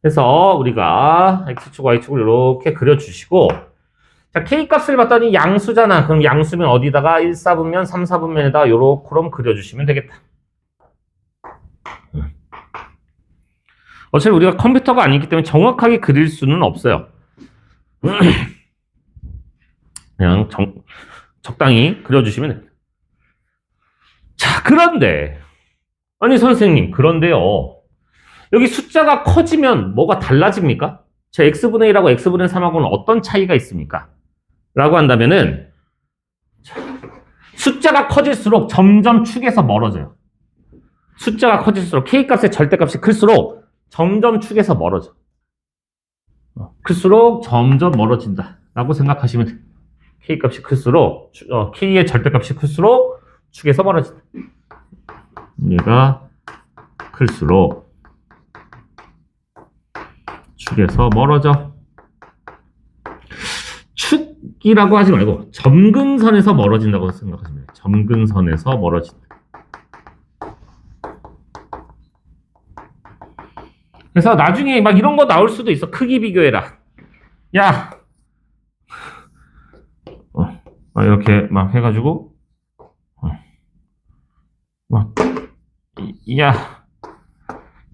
그래서 우리가 x축, y축을 이렇게 그려주시고, 자, k값을 봤더니 양수잖아. 그럼 양수면 어디다가 1, 4분면, 3, 4분면에다가 요렇게 그려주시면 되겠다. 어차피 우리가 컴퓨터가 아니기 때문에 정확하게 그릴 수는 없어요. 그냥 적당히 그려주시면 됩니다. 자, 그런데 아니 선생님, 그런데요. 여기 숫자가 커지면 뭐가 달라집니까? 제 x분의 1하고 x분의 3하고는 어떤 차이가 있습니까? 라고 한다면은 숫자가 커질수록 점점 축에서 멀어져요. 숫자가 커질수록 k값의 절대값이 클수록 점점 축에서 멀어져. 클수록 점점 멀어진다 라고 생각하시면 돼요. k값이 클수록 k의 절대값이 클수록 축에서 멀어진다. 얘가 클수록 축에서 멀어져. 축이라고 하지 말고 점근선에서 멀어진다고 생각하시면 돼요. 점근선에서 멀어진다. 그래서 나중에 막 이런 거 나올 수도 있어. 크기 비교해라. 야, 이렇게 막 해가지고, 야,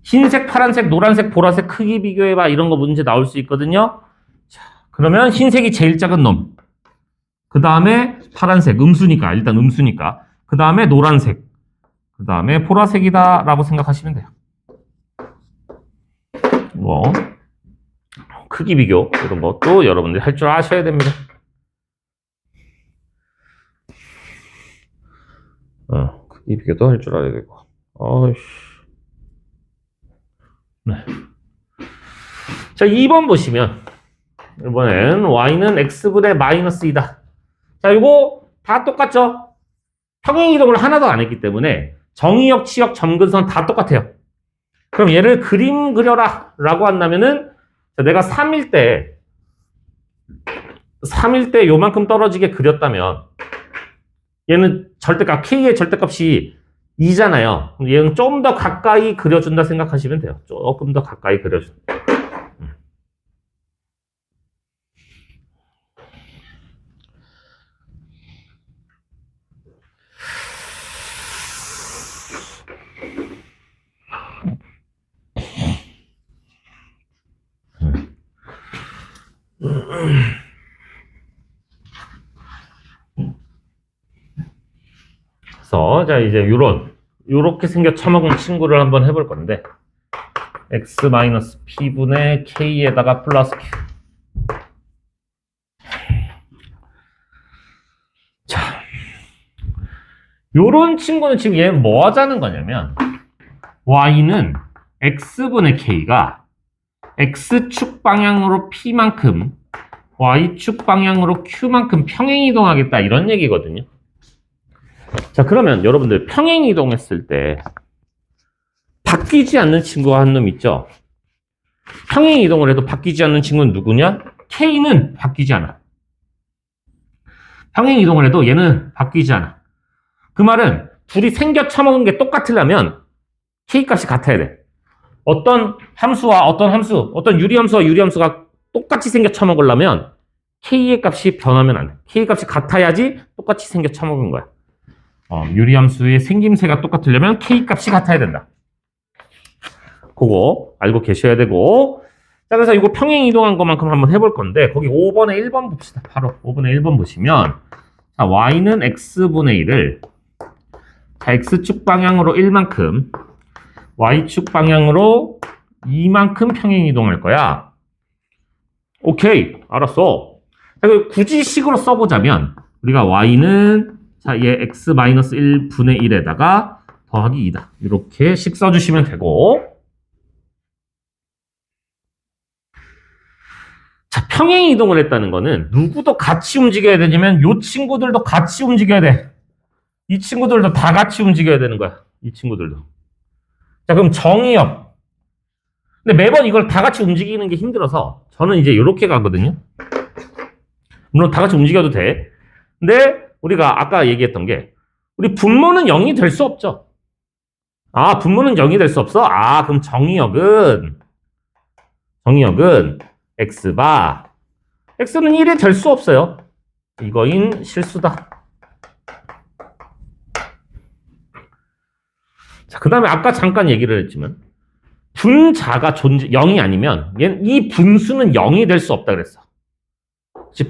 흰색, 파란색, 노란색, 보라색 크기 비교해봐. 이런 거 문제 나올 수 있거든요. 자, 그러면 흰색이 제일 작은 놈. 그 다음에 파란색, 음수니까. 일단 음수니까. 그 다음에 노란색. 그 다음에 보라색이다. 라고 생각하시면 돼요. 크기 비교. 이런 것도 여러분들이 할 줄 아셔야 됩니다. 크기 비교도 할 줄 알아야 되고. 네. 자, 2번 보시면, 이번엔 y는 x분의 마이너스 2다. 자, 이거 다 똑같죠? 평행이동을 하나도 안 했기 때문에 정의역, 치역, 점근선 다 똑같아요. 그럼 얘를 그림 그려라 라고 한다면은, 자, 내가 3일 때 요만큼 떨어지게 그렸다면 얘는 절대값, k의 절대값이 2잖아요. 얘는 좀 더 가까이 그려준다 생각하시면 돼요. 조금 더 가까이 그려준다. 그래서 자, 이제 요렇게 생겨 처먹은 친구를 한번 해볼 건데, x-p분의 k에다가 플러스 q. 자, 요런 친구는 지금 얘 뭐 하자는 거냐면, y는 x분의 k가 x축 방향으로 p만큼 y축 방향으로 q만큼 평행이동하겠다, 이런 얘기거든요. 자, 그러면 여러분들 평행이동했을 때 바뀌지 않는 친구가 한 놈 있죠? 평행이동을 해도 바뀌지 않는 친구는 누구냐? k는 바뀌지 않아. 평행이동을 해도 얘는 바뀌지 않아. 그 말은 둘이 생겨 처먹은 게 똑같으려면 k값이 같아야 돼. 어떤 함수와 어떤 함수, 어떤 유리함수와 유리함수가 똑같이 생겨 처먹으려면 k의 값이 변하면 안 돼. k값이 같아야지 똑같이 생겨 처먹은 거야. 유리함수의 생김새가 똑같으려면 K값이 같아야 된다. 그거 알고 계셔야 되고. 자, 그래서 이거 평행 이동한 것만큼 한번 해볼 건데, 거기 5번에 1번 봅시다. 바로 5번에 1번 보시면, 자, y는 x분의 1을, 자, x축 방향으로 1만큼, y축 방향으로 2만큼 평행 이동할 거야. 오케이, 알았어. 자, 굳이 식으로 써보자면, 우리가 y는, 자, 얘 x-1분의 1에다가 더하기 2다. 이렇게 식 써주시면 되고, 자, 평행 이동을 했다는 거는 누구도 같이 움직여야 되냐면 이 친구들도 같이 움직여야 돼. 이 친구들도 다 같이 움직여야 되는 거야. 이 친구들도. 자, 그럼 정의역. 근데 매번 이걸 다 같이 움직이는 게 힘들어서 저는 이제 이렇게 가거든요. 물론 다 같이 움직여도 돼. 근데 우리가 아까 얘기했던 게 우리 분모는 0이 될 수 없죠. 아, 분모는 0이 될 수 없어? 아, 그럼 정의역은 x바 x는 1이 될 수 없어요. 이거인 실수다. 자, 그 다음에 아까 잠깐 얘기를 했지만 분자가 0이 아니면 이 분수는 0이 될 수 없다 그랬어.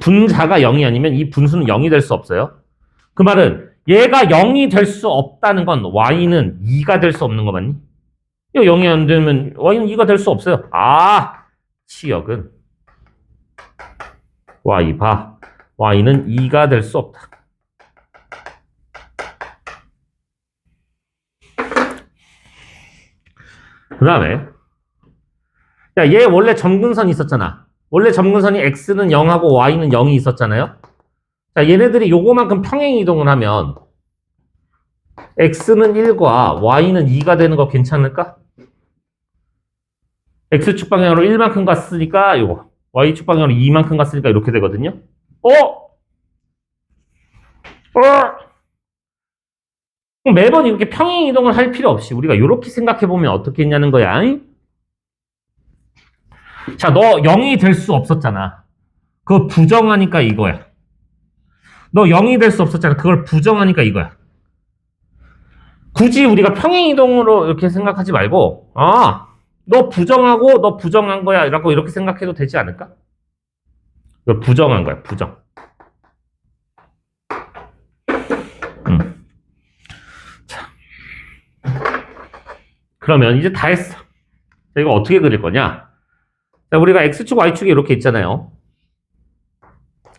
분자가 0이 아니면 이 분수는 0이 될 수 없어요. 그 말은 얘가 0이 될 수 없다는 건 y는 2가 될 수 없는 거 맞니? 이거 0이 안 되면 y는 2가 될 수 없어요. 아, 치역은 y바 y는 2가 될 수 없다. 그 다음에 야, 얘 원래 점근선이 있었잖아. 원래 점근선이 x는 0하고 y는 0이 있었잖아요. 자, 얘네들이 요거만큼 평행 이동을 하면 x는 1과 y는 2가 되는 거 괜찮을까? x축 방향으로 1만큼 갔으니까 요거 y축 방향으로 2만큼 갔으니까 이렇게 되거든요. 매번 이렇게 평행 이동을 할 필요 없이 우리가 이렇게 생각해 보면 어떻게 했냐는 거야. 자, 너 0이 될 수 없었잖아. 그거 부정하니까 이거야. 너 0이 될 수 없었잖아. 그걸 부정하니까 이거야. 굳이 우리가 평행 이동으로 이렇게 생각하지 말고, 너 부정하고 너 부정한 거야. 라고 이렇게 생각해도 되지 않을까? 이걸 부정한 거야. 부정. 자. 그러면 이제 다 했어. 자, 이거 어떻게 그릴 거냐? 자, 우리가 x축, y축이 이렇게 있잖아요.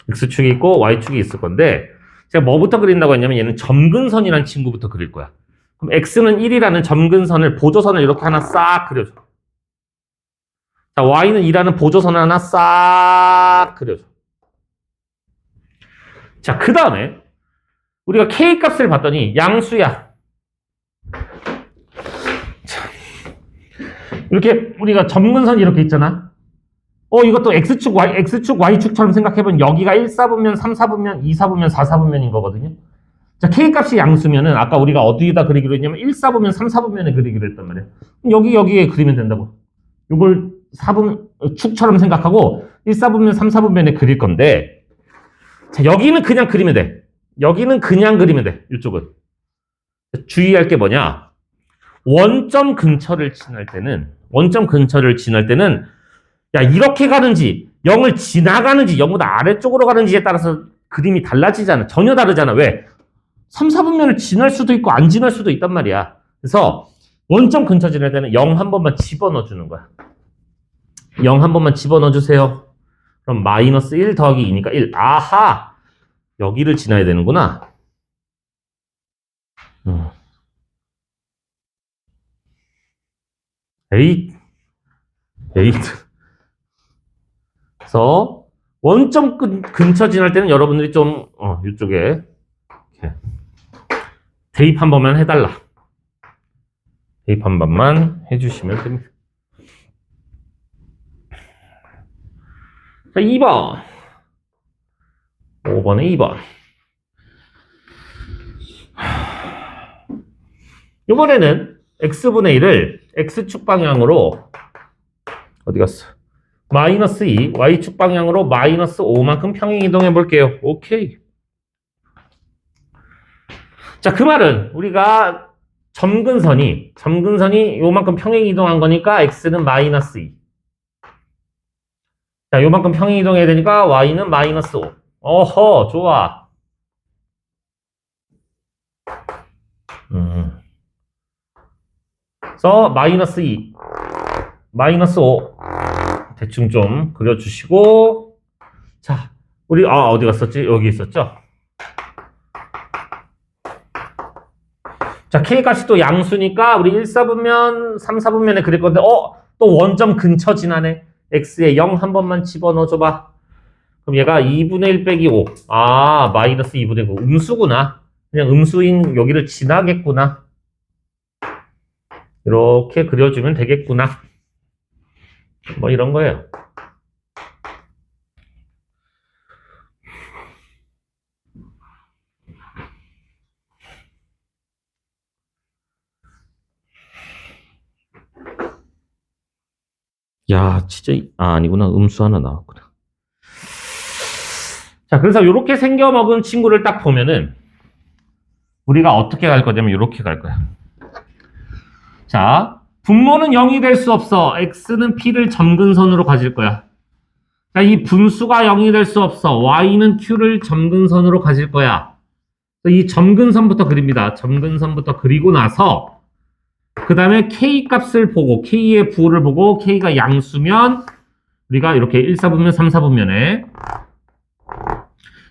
x축이 있고 y축이 있을 건데 제가 뭐부터 그린다고 했냐면 얘는 점근선이라는 친구부터 그릴 거야. 그럼 x는 1이라는 점근선을 보조선을 이렇게 하나 싹 그려줘. 자, y는 2라는 보조선을 하나 싹 그려줘. 자, 그 다음에 우리가 k 값을 봤더니 양수야. 자, 이렇게 우리가 점근선이 이렇게 있잖아. 이것도 x축, y축처럼 생각해보면 여기가 1사분면, 3사분면, 2사분면, 4사분면인 거거든요. 자, k값이 양수면은 아까 우리가 어디에다 그리기로 했냐면 1사분면, 3사분면에 그리기로 했단 말이야. 여기에 그리면 된다고. 이걸 축처럼 생각하고 1사분면, 3사분면에 그릴 건데 자, 여기는 그냥 그리면 돼. 여기는 그냥 그리면 돼. 이쪽은. 주의할 게 뭐냐? 원점 근처를 지날 때는 야, 이렇게 가는지 0을 지나가는지 0보다 아래쪽으로 가는지에 따라서 그림이 달라지잖아. 전혀 다르잖아. 왜? 3, 4분면을 지날 수도 있고 안 지날 수도 있단 말이야. 그래서 원점 근처 지날 때는 0 한 번만 집어넣어 주는 거야. 0 한 번만 집어넣어 주세요. 그럼 마이너스 1 더하기 2니까 1. 아하! 여기를 지나야 되는구나. 에잇. 그래서 원점 근처 지날 때는 여러분들이 좀 이쪽에 이렇게 대입 한 번만 해달라. 대입 한 번만 해주시면 됩니다. 자, 2번. 5번에 2번. 이번에는 x분의 1을 x축 방향으로 어디 갔어? 마이너스 2, y축 방향으로 마이너스 5만큼 평행 이동해 볼게요. 오케이. 자, 그 말은 우리가 점근선이 요만큼 평행 이동한 거니까 x는 마이너스 2. 자, 요만큼 평행 이동해야 되니까 y는 마이너스 5. 어허, 좋아. 그래서 마이너스 2, 마이너스 5 대충 좀 그려주시고, 자, 우리 어디 갔었지? 여기 있었죠? 자, k 값이 또 양수니까 우리 1, 4분면, 3, 4분면에 그릴 건데, 또 원점 근처 지나네. x에 0 한 번만 집어넣어줘봐. 그럼 얘가 2분의 1 빼기 5. 아, 마이너스 2분의 9. 음수구나. 그냥 음수인 여기를 지나겠구나. 이렇게 그려주면 되겠구나. 뭐 이런 거예요. 야, 진짜, 아니구나. 음수 하나 나왔구나. 자, 그래서 이렇게 생겨먹은 친구를 딱 보면은, 우리가 어떻게 갈 거냐면, 이렇게 갈 거야. 자, 분모는 0이 될 수 없어. x는 p를 점근선으로 가질 거야. 자, 이 분수가 0이 될 수 없어. y는 q를 점근선으로 가질 거야. 이 점근선부터 그립니다. 점근선부터 그리고 나서, 그 다음에 k 값을 보고 k의 부호를 보고 k가 양수면 우리가 이렇게 1, 4분면, 3, 4분면에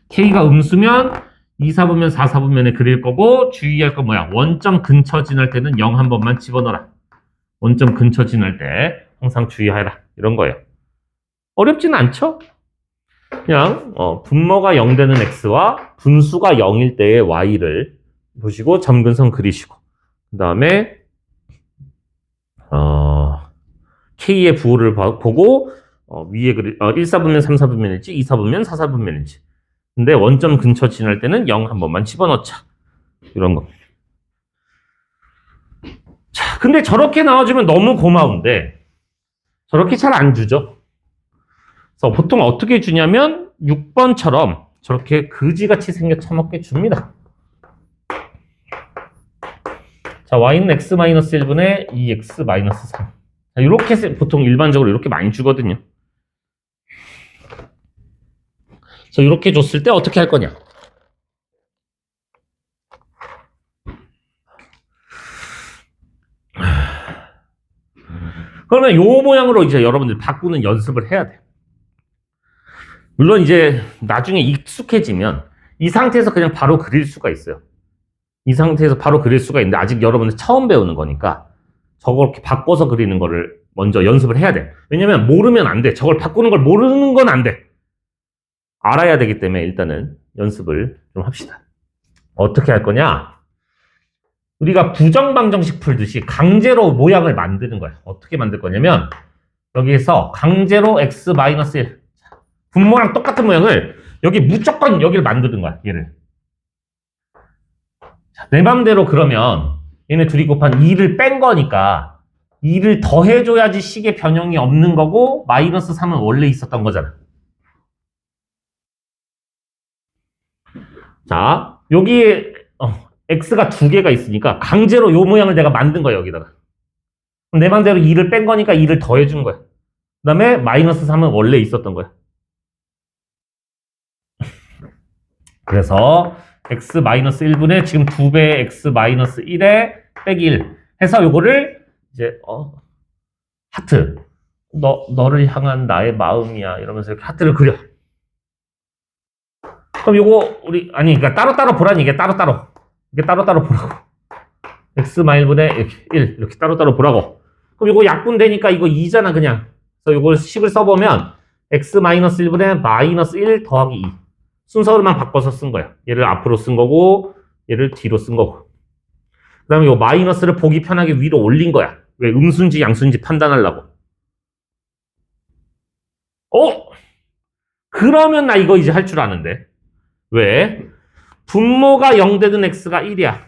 k가 음수면 2, 4분면, 4, 4분면에 그릴 거고 주의할 건 뭐야? 원점 근처 지날 때는 0 한 번만 집어넣어라. 원점 근처 지날 때 항상 주의하라. 이런 거예요. 어렵진 않죠? 그냥 분모가 0 되는 x와 분수가 0일 때의 y를 보시고 점근선 그리시고 그 다음에 K의 부호를 보고, 위에 1, 4분면, 3, 4분면일지, 2, 4분면, 4, 4분면일지. 근데 원점 근처 지날 때는 0 한 번만 집어넣자. 이런 거. 자, 근데 저렇게 나와주면 너무 고마운데, 저렇게 잘 안 주죠. 그래서 보통 어떻게 주냐면, 6번처럼 저렇게 그지같이 생겨 처먹게 줍니다. 자, y는 x-1분의 2x-3. 자, 이렇게 보통 일반적으로 이렇게 많이 주거든요. 그래서 이렇게 줬을 때 어떻게 할 거냐? 그러면 요 모양으로 이제 여러분들 바꾸는 연습을 해야 돼. 물론 이제 나중에 익숙해지면 이 상태에서 그냥 바로 그릴 수가 있어요. 이 상태에서 바로 그릴 수가 있는데 아직 여러분들 처음 배우는 거니까 저걸 바꿔서 그리는 거를 먼저 연습을 해야 돼. 왜냐면 모르면 안 돼. 저걸 바꾸는 걸 모르는 건 안 돼. 알아야 되기 때문에 일단은 연습을 좀 합시다. 어떻게 할 거냐? 우리가 부정방정식 풀듯이 강제로 모양을 만드는 거야. 어떻게 만들 거냐면 여기에서 강제로 x-1 분모랑 똑같은 모양을 여기 무조건 여기를 만드는 거야. 얘를. 자, 내 맘대로 그러면 얘네 둘이 곱한 2를 뺀 거니까 2를 더해줘야지 식의 변형이 없는 거고 마이너스 3은 원래 있었던 거잖아. 자, 여기에 x가 두 개가 있으니까 강제로 요 모양을 내가 만든 거야, 여기다가. 그럼 내 맘대로 2를 뺀 거니까 2를 더해준 거야. 그 다음에 마이너스 3은 원래 있었던 거야. 그래서 x-1분의 지금 2배의 x-1에 빼기 1 해서 요거를 이제 하트 너를 향한 나의 마음이야 이러면서 이렇게 하트를 그려. 그럼 요거 우리 그러니까 따로따로 보라니. 이게 따로따로 보라고. x-1분의 이렇게 1 이렇게 따로따로 보라고. 그럼 요거 약분되니까 이거 2잖아 그냥. 그래서 요걸 식을 써보면 x-1분의 마이너스 1 더하기 2 순서로만 바꿔서 쓴 거야. 얘를 앞으로 쓴 거고 얘를 뒤로 쓴 거고. 그 다음에 요 마이너스를 보기 편하게 위로 올린 거야. 왜? 음수인지 양수인지 판단하려고. 그러면 나 이거 이제 할 줄 아는데. 왜? 분모가 0 되는 x가 1이야.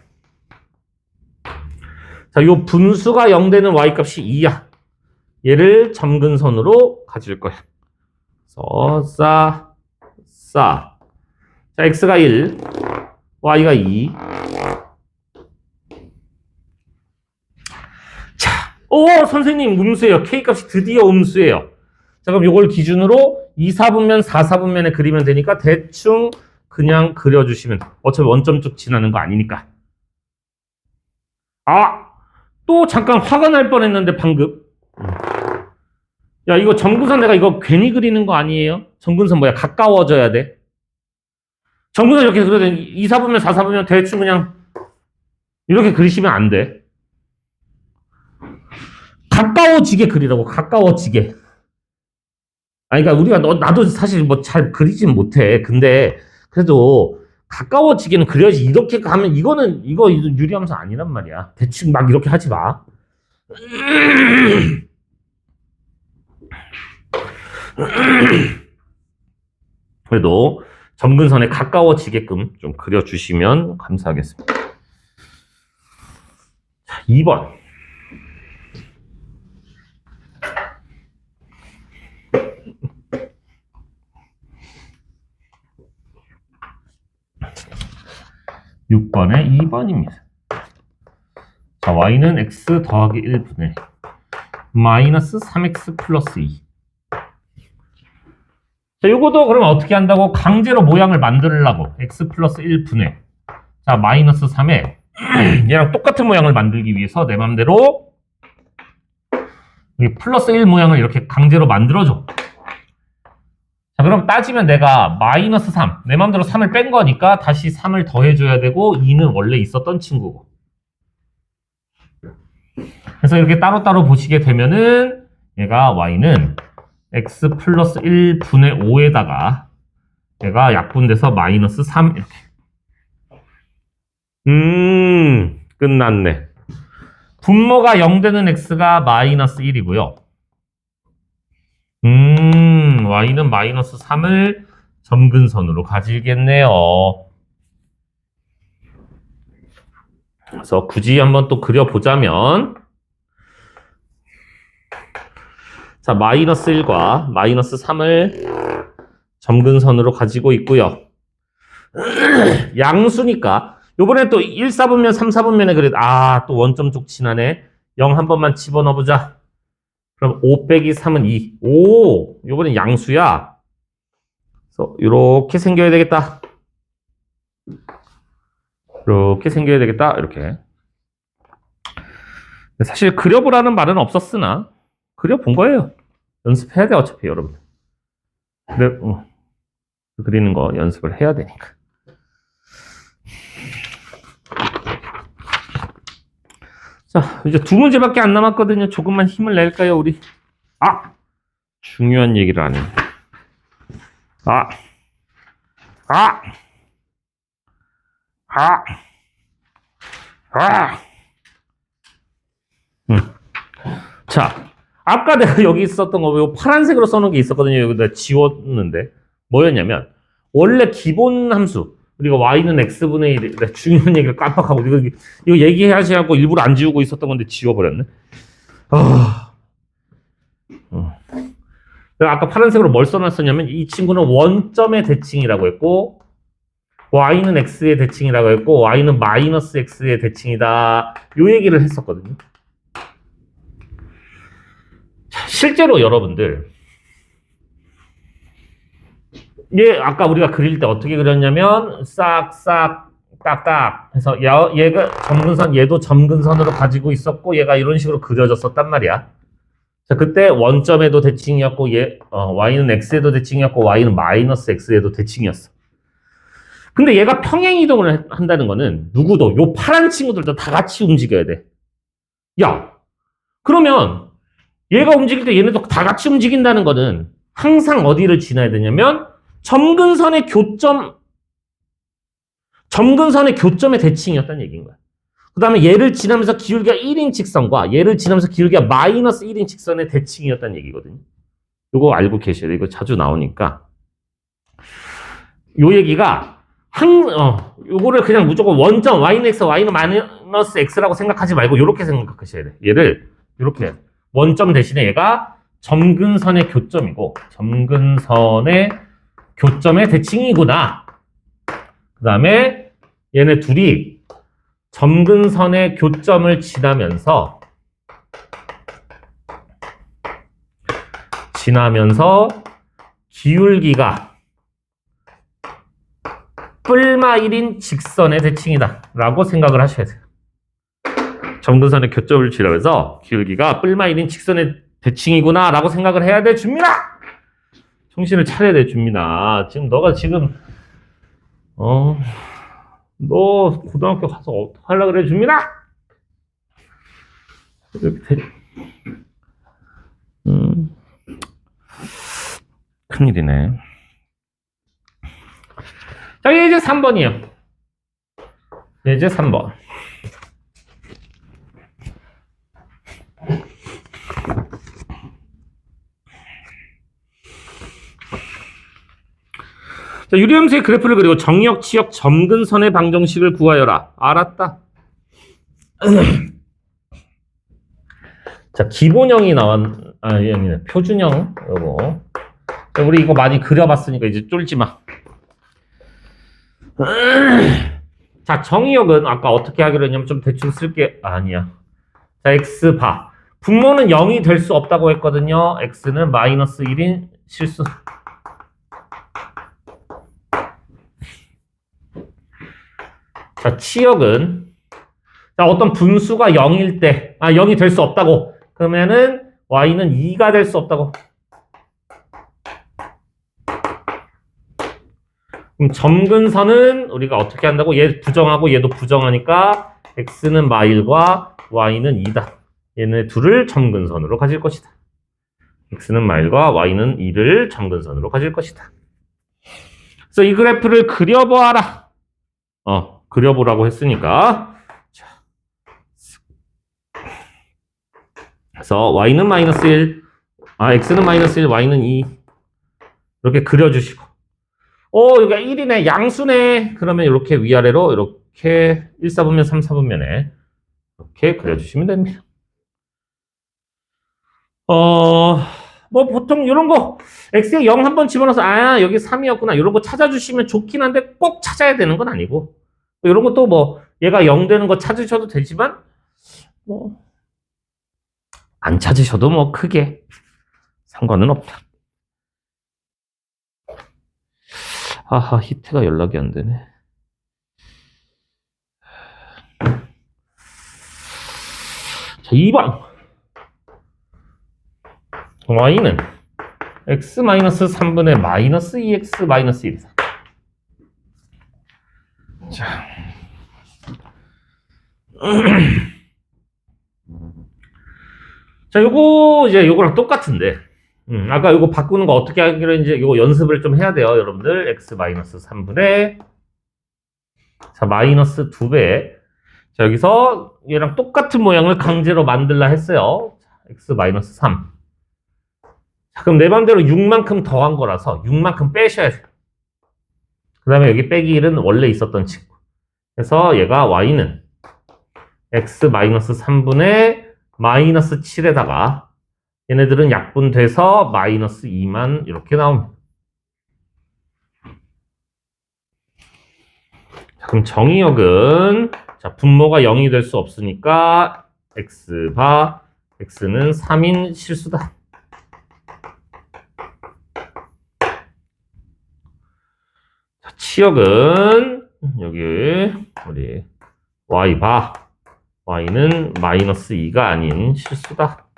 자, 요 분수가 0 되는 y값이 2야. 얘를 점근선으로 가질 거야. 그래서 자, x가 1, y가 2. 선생님 음수예요. K값이 드디어 음수예요. 자, 그럼 요걸 기준으로 2, 4분면, 4, 4분면에 그리면 되니까 대충 그냥 그려주시면 어차피 원점 쭉 지나는 거 아니니까. 또 잠깐 화가 날 뻔했는데 방금. 야, 이거 점근선 내가 이거 괜히 그리는 거 아니에요? 점근선 뭐야? 가까워져야 돼. 점근선 이렇게 그려도 2, 4분면, 4, 4분면 대충 그냥 이렇게 그리시면 안 돼. 가까워지게 그리라고, 가까워지게. 그러니까 우리가 나도 사실 뭐 잘 그리진 못해. 근데 그래도 가까워지게는 그려야지. 이렇게 가면 이거 유리함수 아니란 말이야. 대충 막 이렇게 하지 마. 그래도 점근선에 가까워지게끔 좀 그려주시면 감사하겠습니다. 자, 2번. (6번에) 2번입니다. 자, y는 x 더하기 1분의 마이너스 3x 플러스 2. 자, 요거도 그러면 어떻게 한다고? 강제로 모양을 만들려고 x 플러스 1분의 자, 마이너스 3에 얘랑 똑같은 모양을 만들기 위해서 내 맘대로 플러스 1 모양을 이렇게 강제로 만들어줘. 자, 그럼 따지면 내가 마이너스 3, 내 맘대로 3을 뺀 거니까 다시 3을 더해줘야 되고 2는 원래 있었던 친구고. 그래서 이렇게 따로따로 보시게 되면은 얘가 y는 x 플러스 1분의 5에다가 얘가 약분돼서 마이너스 3 이렇게. 끝났네. 분모가 0 되는 x가 마이너스 1이고요. y는 마이너스 3을 점근선으로 가지겠네요. 그래서 굳이 한번 또 그려보자면 자, 마이너스 1과 마이너스 3을 점근선으로 가지고 있고요. 양수니까 요번에 또 1, 4분면, 3, 4분면에 그래. 또 원점 쪽 지나네. 0 한 번만 집어넣어보자. 그럼 5 빼기 3은 2. 요번엔 양수야. 그래서 이렇게 생겨야 되겠다. 이렇게 생겨야 되겠다. 이렇게. 사실 그려보라는 말은 없었으나 그려본 거예요. 연습해야 돼, 어차피 여러분. 그래, 그리는 거 연습을 해야 되니까. 자, 이제 두 문제밖에 안 남았거든요. 조금만 힘을 낼까요, 우리? 중요한 얘기를 안 해. 자, 아까 내가 여기 있었던 거, 파란색으로 써놓은 게 있었거든요. 여기다 지웠는데. 뭐였냐면, 원래 기본 함수, 우리가 y는 x분의 1, 중요한 얘기를 깜빡하고, 이거 얘기하지 않고 일부러 안 지우고 있었던 건데 지워버렸네. 내가 아까 파란색으로 뭘 써놨었냐면, 이 친구는 원점의 대칭이라고 했고, y는 x의 대칭이라고 했고, y는 마이너스 x의 대칭이다. 요 얘기를 했었거든요. 실제로 여러분들, 아까 우리가 그릴 때 어떻게 그렸냐면 싹싹 딱딱 해서 얘가 점근선, 얘도 점근선으로 가지고 있었고 얘가 이런 식으로 그려졌었단 말이야. 자, 그때 원점에도 대칭이었고 y는 x에도 대칭이었고 y는 마이너스 x에도 대칭이었어. 근데 얘가 평행 이동을 한다는 거는 누구도 요 파란 친구들도 다 같이 움직여야 돼. 야, 그러면 얘가 움직일 때 얘네도 다 같이 움직인다는 거는 항상 어디를 지나야 되냐면 점근선의 교점의 대칭이었다는 얘기인 거야. 그 다음에 얘를 지나면서 기울기가 1인 직선과 얘를 지나면서 기울기가 마이너스 1인 직선의 대칭이었다는 얘기거든요. 이거 알고 계셔야 돼. 이거 자주 나오니까. 요 얘기가 요거를 그냥 무조건 원점 y는 x, y는 마이너스 x라고 생각하지 말고 이렇게 생각하셔야 돼. 얘를 이렇게 원점 대신에 얘가 점근선의 교점이고 점근선의 교점의 대칭이구나. 그 다음에 얘네 둘이 점근선의 교점을 지나면서 지나면서 기울기가 뿔마 1인 직선의 대칭이다 라고 생각을 하셔야 돼요. 점근선의 교점을 지나면서 기울기가 뿔마 1인 직선의 대칭이구나 라고 생각을 해야 돼 줍니다. 정신을 차려야 돼 줍니다. 지금 너가 지금 너 고등학교 가서 어떻게 하려고 그래 줍니다. 큰일이네. 자, 이제 3번이에요. 이제 3번. 자, 유리함수의 그래프를 그리고 정역, 치역, 점근선의 방정식을 구하여라. 알았다. 자, 기본형이 아니네. 표준형. 요거. 자, 우리 이거 많이 그려봤으니까 이제 쫄지 마. 자, 정의역은 아까 어떻게 하기로 했냐면 좀 대충 쓸게. 아니야. 자, x 봐. 분모는 0이 될 수 없다고 했거든요. x는 마이너스 1인 실수. 자, 치역은 자, 어떤 분수가 0일 때 0이 될 수 없다고. 그러면은 y는 2가 될 수 없다고. 그럼 점근선은 우리가 어떻게 한다고? 얘 부정하고 얘도 부정하니까 x는 마일과 y는 2다. 얘네 둘을 점근선으로 가질 것이다. x는 마일과 y는 2를 점근선으로 가질 것이다. 그래서 이 그래프를 그려보아라. 그려보라고 했으니까. 자. 그래서 y는 마이너스 1, x는 마이너스 1, y는 2. 이렇게 그려주시고. 여기가 1이네. 양수네. 그러면 이렇게 위아래로 이렇게 1사분면, 3사분면에 이렇게 그려주시면 됩니다. 뭐 보통 이런 거 x에 0 한번 집어넣어서 여기 3이었구나. 이런 거 찾아주시면 좋긴 한데 꼭 찾아야 되는 건 아니고 이런 것도 뭐 얘가 0 되는 거 찾으셔도 되지만 뭐 안 찾으셔도 뭐 크게 상관은 없다. 아하, 히트가 연락이 안 되네. 자, 2번. y는 x-3분의 마이너스 2x 마이너스 1이다. 자. 자, 요거랑 똑같은데. 아까 요거 바꾸는 거 어떻게 하기로 이제 요거 연습을 좀 해야 돼요, 여러분들. x-3분의 자, 마이너스 2배. 자, 여기서 얘랑 똑같은 모양을 강제로 만들라 했어요. x-3. 자, 그럼 내 맘대로 6만큼 더한 거라서 6만큼 빼셔야 돼요. 그 다음에 여기 빼기 1은 원래 있었던 친구. 그래서 얘가 y는 x-3분의 마이너스 7에다가 얘네들은 약분돼서 마이너스 2만 이렇게 나옵니다. 자, 그럼 정의역은 자, 분모가 0이 될 수 없으니까 x바 x는 3인 실수다. 자, 치역은 여기 우리 y바 y는 마이너스 2가 아닌 실수다.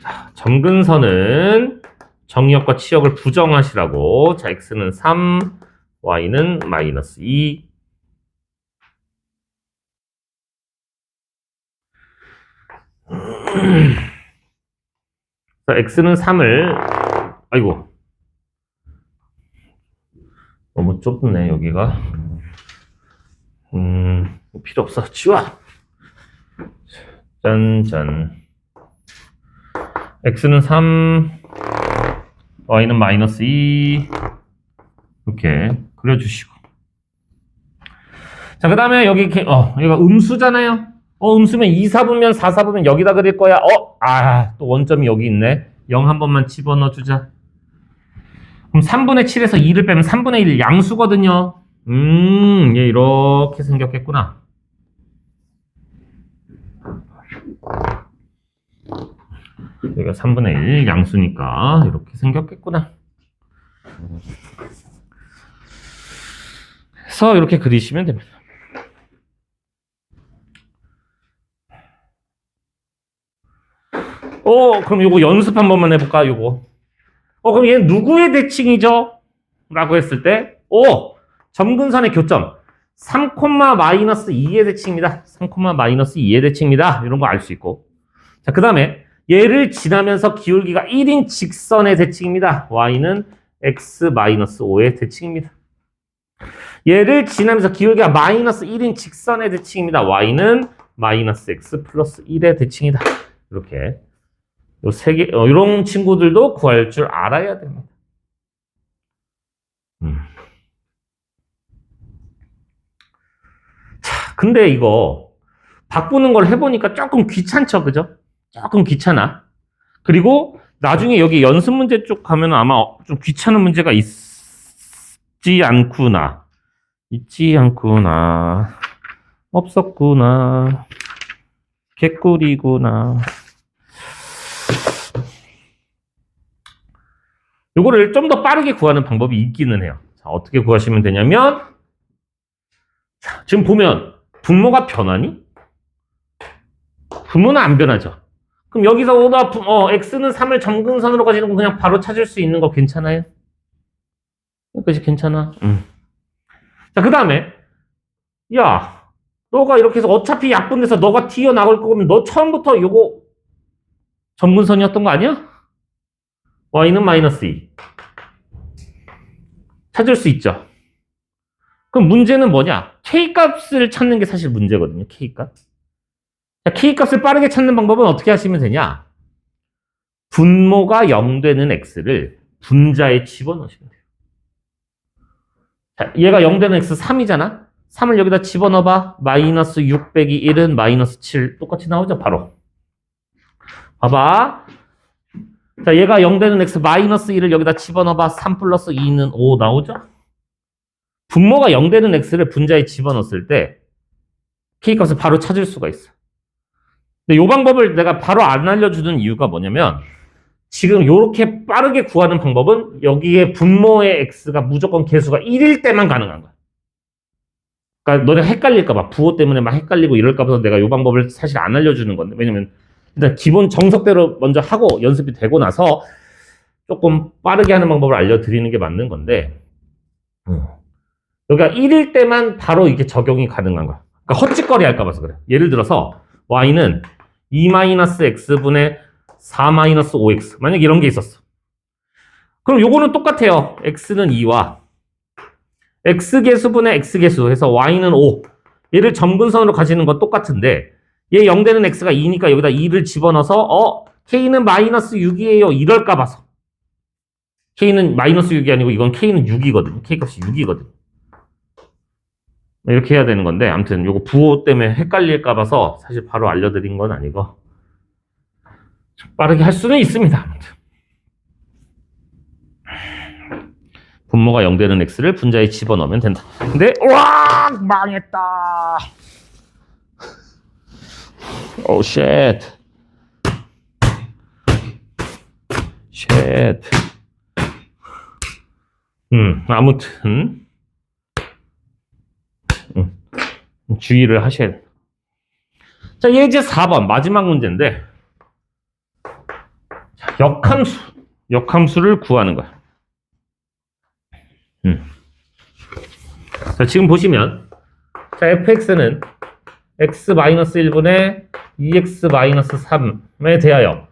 자, 점근선은 정의역과 치역을 부정하시라고. 자, x는 3, y는 마이너스 2. 자, x는 3을 아이고 너무 좁네 여기가. 필요 없어. 치워. 짠짠. x는 3, y는 마이너스 2. 이렇게 그려주시고. 자, 그 다음에 여기 여기가 음수잖아요. 음수면 2, 4분면 4, 4분면 여기다 그릴 거야. 또 원점이 여기 있네. 0 한 번만 집어넣어 주자. 그럼 3분의 7에서 2를 빼면 3분의 1 양수거든요. 얘 이렇게 생겼겠구나. 여기가 3분의 1 양수니까 이렇게 생겼겠구나. 그래서 이렇게 그리시면 됩니다. 그럼 요거 연습 한 번만 해볼까, 요거. 그럼 얘는 누구의 대칭이죠? 라고 했을 때, 점근선의 교점. 3,-2의 대칭입니다. 3,-2의 대칭입니다. 이런 거 알 수 있고. 자, 그 다음에 얘를 지나면서 기울기가 1인 직선의 대칭입니다. y는 x-5의 대칭입니다. 얘를 지나면서 기울기가 마이너스 1인 직선의 대칭입니다. y는 -x 플러스 1의 대칭이다. 이렇게. 요 세 개, 이런 친구들도 구할 줄 알아야 됩니다. 자, 근데 이거 바꾸는 걸 해보니까 조금 귀찮죠, 그죠? 조금 귀찮아. 그리고 나중에 여기 연습 문제 쪽 가면 아마 좀 귀찮은 문제가 있지 않구나. 없었구나. 개꿀이구나. 요거를 좀 더 빠르게 구하는 방법이 있기는 해요. 자, 어떻게 구하시면 되냐면, 자, 지금 보면 분모가 변하니? 분모는 안 변하죠. 그럼 여기서 x는 3을 점근선으로 가지는 거 그냥 바로 찾을 수 있는 거 괜찮아요? 그치, 괜찮아. 자, 그 다음에, 야, 너가 이렇게 해서 어차피 약분돼서 너가 튀어나올 거면 너 처음부터 요거 점근선이었던 거 아니야? y는 -2. 찾을 수 있죠. 그럼 문제는 뭐냐? k값을 찾는 게 사실 문제거든요. k값. 자, k값을 빠르게 찾는 방법은 어떻게 하시면 되냐? 분모가 0 되는 x를 분자에 집어넣으시면 돼요. 자, 얘가 0 되는 x 3이잖아? 3을 여기다 집어넣어봐. -6 빼기 1은 -7. 똑같이 나오죠, 바로. 봐봐. 자, 얘가 0 되는 x -1을 여기다 집어넣어봐. 3 플러스 2는 5 나오죠? 분모가 0 되는 x를 분자에 집어넣었을 때 k값을 바로 찾을 수가 있어. 근데 이 방법을 내가 바로 안 알려주는 이유가 뭐냐면 지금 이렇게 빠르게 구하는 방법은 여기에 분모의 x가 무조건 개수가 1일 때만 가능한 거야. 그러니까 너네 헷갈릴까봐 부호 때문에 막 헷갈리고 이럴까봐 내가 이 방법을 사실 안 알려주는 건데 왜냐면 일단 기본 정석대로 먼저 하고 연습이 되고 나서 조금 빠르게 하는 방법을 알려드리는 게 맞는 건데 여기가 1일 때만 바로 이게 적용이 가능한 거야. 그러니까 헛짓거리 할까 봐서 그래. 예를 들어서 y는 2-x분의 4-5x 만약 이런 게 있었어. 그럼 요거는 똑같아요. x는 2와 x개수분의 x개수 해서 y는 5 얘를 점근선으로 가지는 건 똑같은데 얘 0 되는 x가 2니까 여기다 2를 집어넣어서 k는 -6이에요. 이럴까 봐서 k는 -6이 아니고 이건 k는 6이거든요. k값이 6이거든요. 이렇게 해야 되는 건데 아무튼 요거 부호 때문에 헷갈릴까 봐서 사실 바로 알려드린 건 아니고 좀 빠르게 할 수는 있습니다. 아무튼. 분모가 0 되는 x를 분자에 집어넣으면 된다. 근데 와 망했다. 오 쉣. 아무튼 주의를 하셔야 돼요. 자, 예제 4번 마지막 문제인데 자, 역함수를 구하는 거야. 자, 지금 보시면 자, fx는 x-1분의 2x-3에 대하여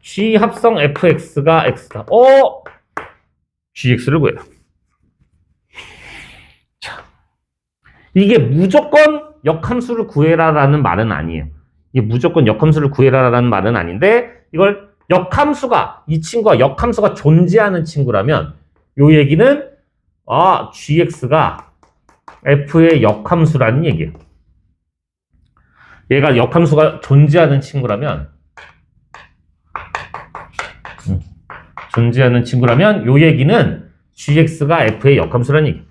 g 합성 fx가 x다. gx를 구해라. 자, 이게 무조건 역함수를 구해라라는 말은 아니에요. 이게 무조건 역함수를 구해라라는 말은 아닌데 이걸 역함수가 이 친구가 역함수가 존재하는 친구라면 요 얘기는 gx가 f의 역함수라는 얘기예요. 얘가 역함수가 존재하는 친구라면 요 얘기는 gx가 f의 역함수라는 얘기.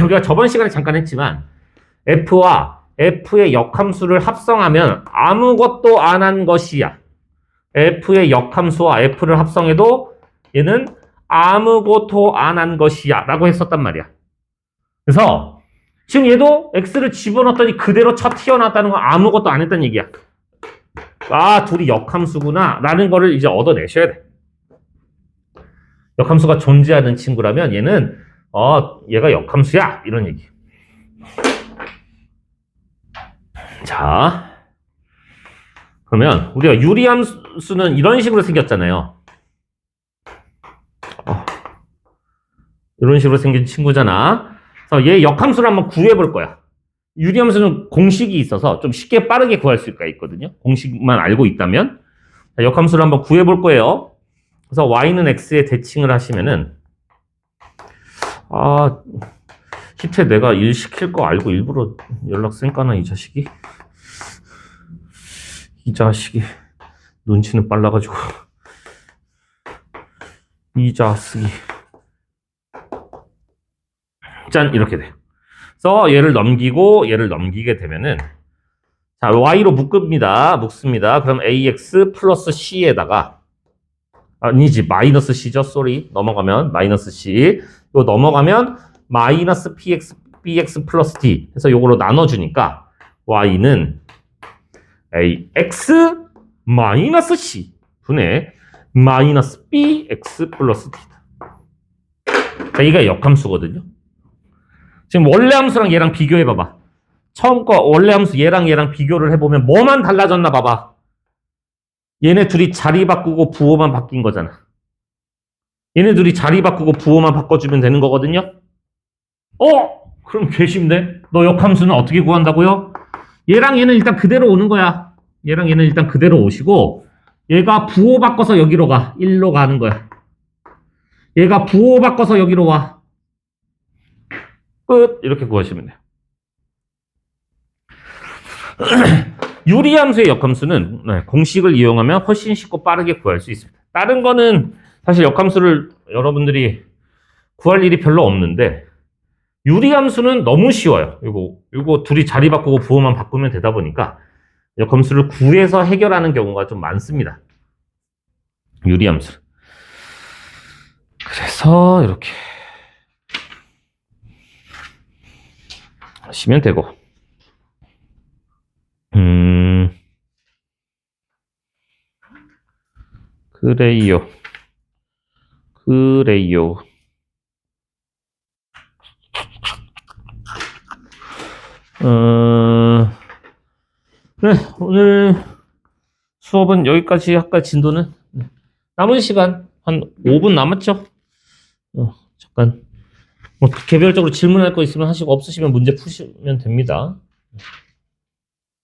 우리가 저번 시간에 잠깐 했지만 f와 f의 역함수를 합성하면 아무것도 안 한 것이야. f의 역함수와 f를 합성해도 얘는 아무것도 안 한 것이야 라고 했었단 말이야. 그래서 지금 얘도 x를 집어넣었더니 그대로 쳐 튀어나왔다는 건 아무것도 안 했다는 얘기야. 아, 둘이 역함수구나 라는 거를 이제 얻어내셔야 돼. 역함수가 존재하는 친구라면 얘는 얘가 역함수야 이런 얘기. 자, 그러면 우리가 유리함수는 이런 식으로 생겼잖아요. 이런 식으로 생긴 친구잖아. 그래서 얘 역함수를 한번 구해볼 거야. 유리함수는 공식이 있어서 좀 쉽게 빠르게 구할 수가 있거든요. 공식만 알고 있다면. 자, 역함수를 한번 구해볼 거예요. 그래서 y는 x에 대칭을 하시면은 희태 내가 일 시킬 거 알고 일부러 연락센 까나 이 자식이? 이 자식이 눈치는 빨라가지고 이 자식이 짠 이렇게 돼. 그래서 얘를 넘기고 얘를 넘기게 되면은 자 y로 묶습니다. 그럼 ax 플러스 c에다가 아니지 마이너스 c죠. 쏘리 넘어가면 마이너스 c 이거 넘어가면 마이너스 px bx 플러스 d 해서 요거로 나눠주니까 y는 ax 마이너스 c 분의 마이너스 bx 플러스 d다. 자, 이게 역함수거든요. 지금 원래 함수랑 얘랑 비교해봐봐. 처음 거 원래 함수 얘랑 비교를 해보면 뭐만 달라졌나 봐봐. 얘네 둘이 자리 바꾸고 부호만 바뀐 거잖아. 얘네 둘이 자리 바꾸고 부호만 바꿔주면 되는 거거든요. 그럼 괘씸네. 너 역함수는 어떻게 구한다고요? 얘랑 얘는 일단 그대로 오는 거야. 얘랑 얘는 일단 그대로 오시고 얘가 부호 바꿔서 여기로 가. 1로 가는 거야. 얘가 부호 바꿔서 여기로 와. 끝. 이렇게 구하시면 돼요. 유리함수의 역함수는 공식을 이용하면 훨씬 쉽고 빠르게 구할 수 있습니다. 다른 거는 사실 역함수를 여러분들이 구할 일이 별로 없는데 유리함수는 너무 쉬워요. 요거 둘이 자리 바꾸고 부호만 바꾸면 되다 보니까 역함수를 구해서 해결하는 경우가 좀 많습니다. 유리함수. 그래서 이렇게 하시면 되고 그래요. 네, 오늘 수업은 여기까지 할까, 진도는? 남은 시간 한 5분 남았죠? 잠깐, 개별적으로 질문할 거 있으면 하시고, 없으시면 문제 푸시면 됩니다.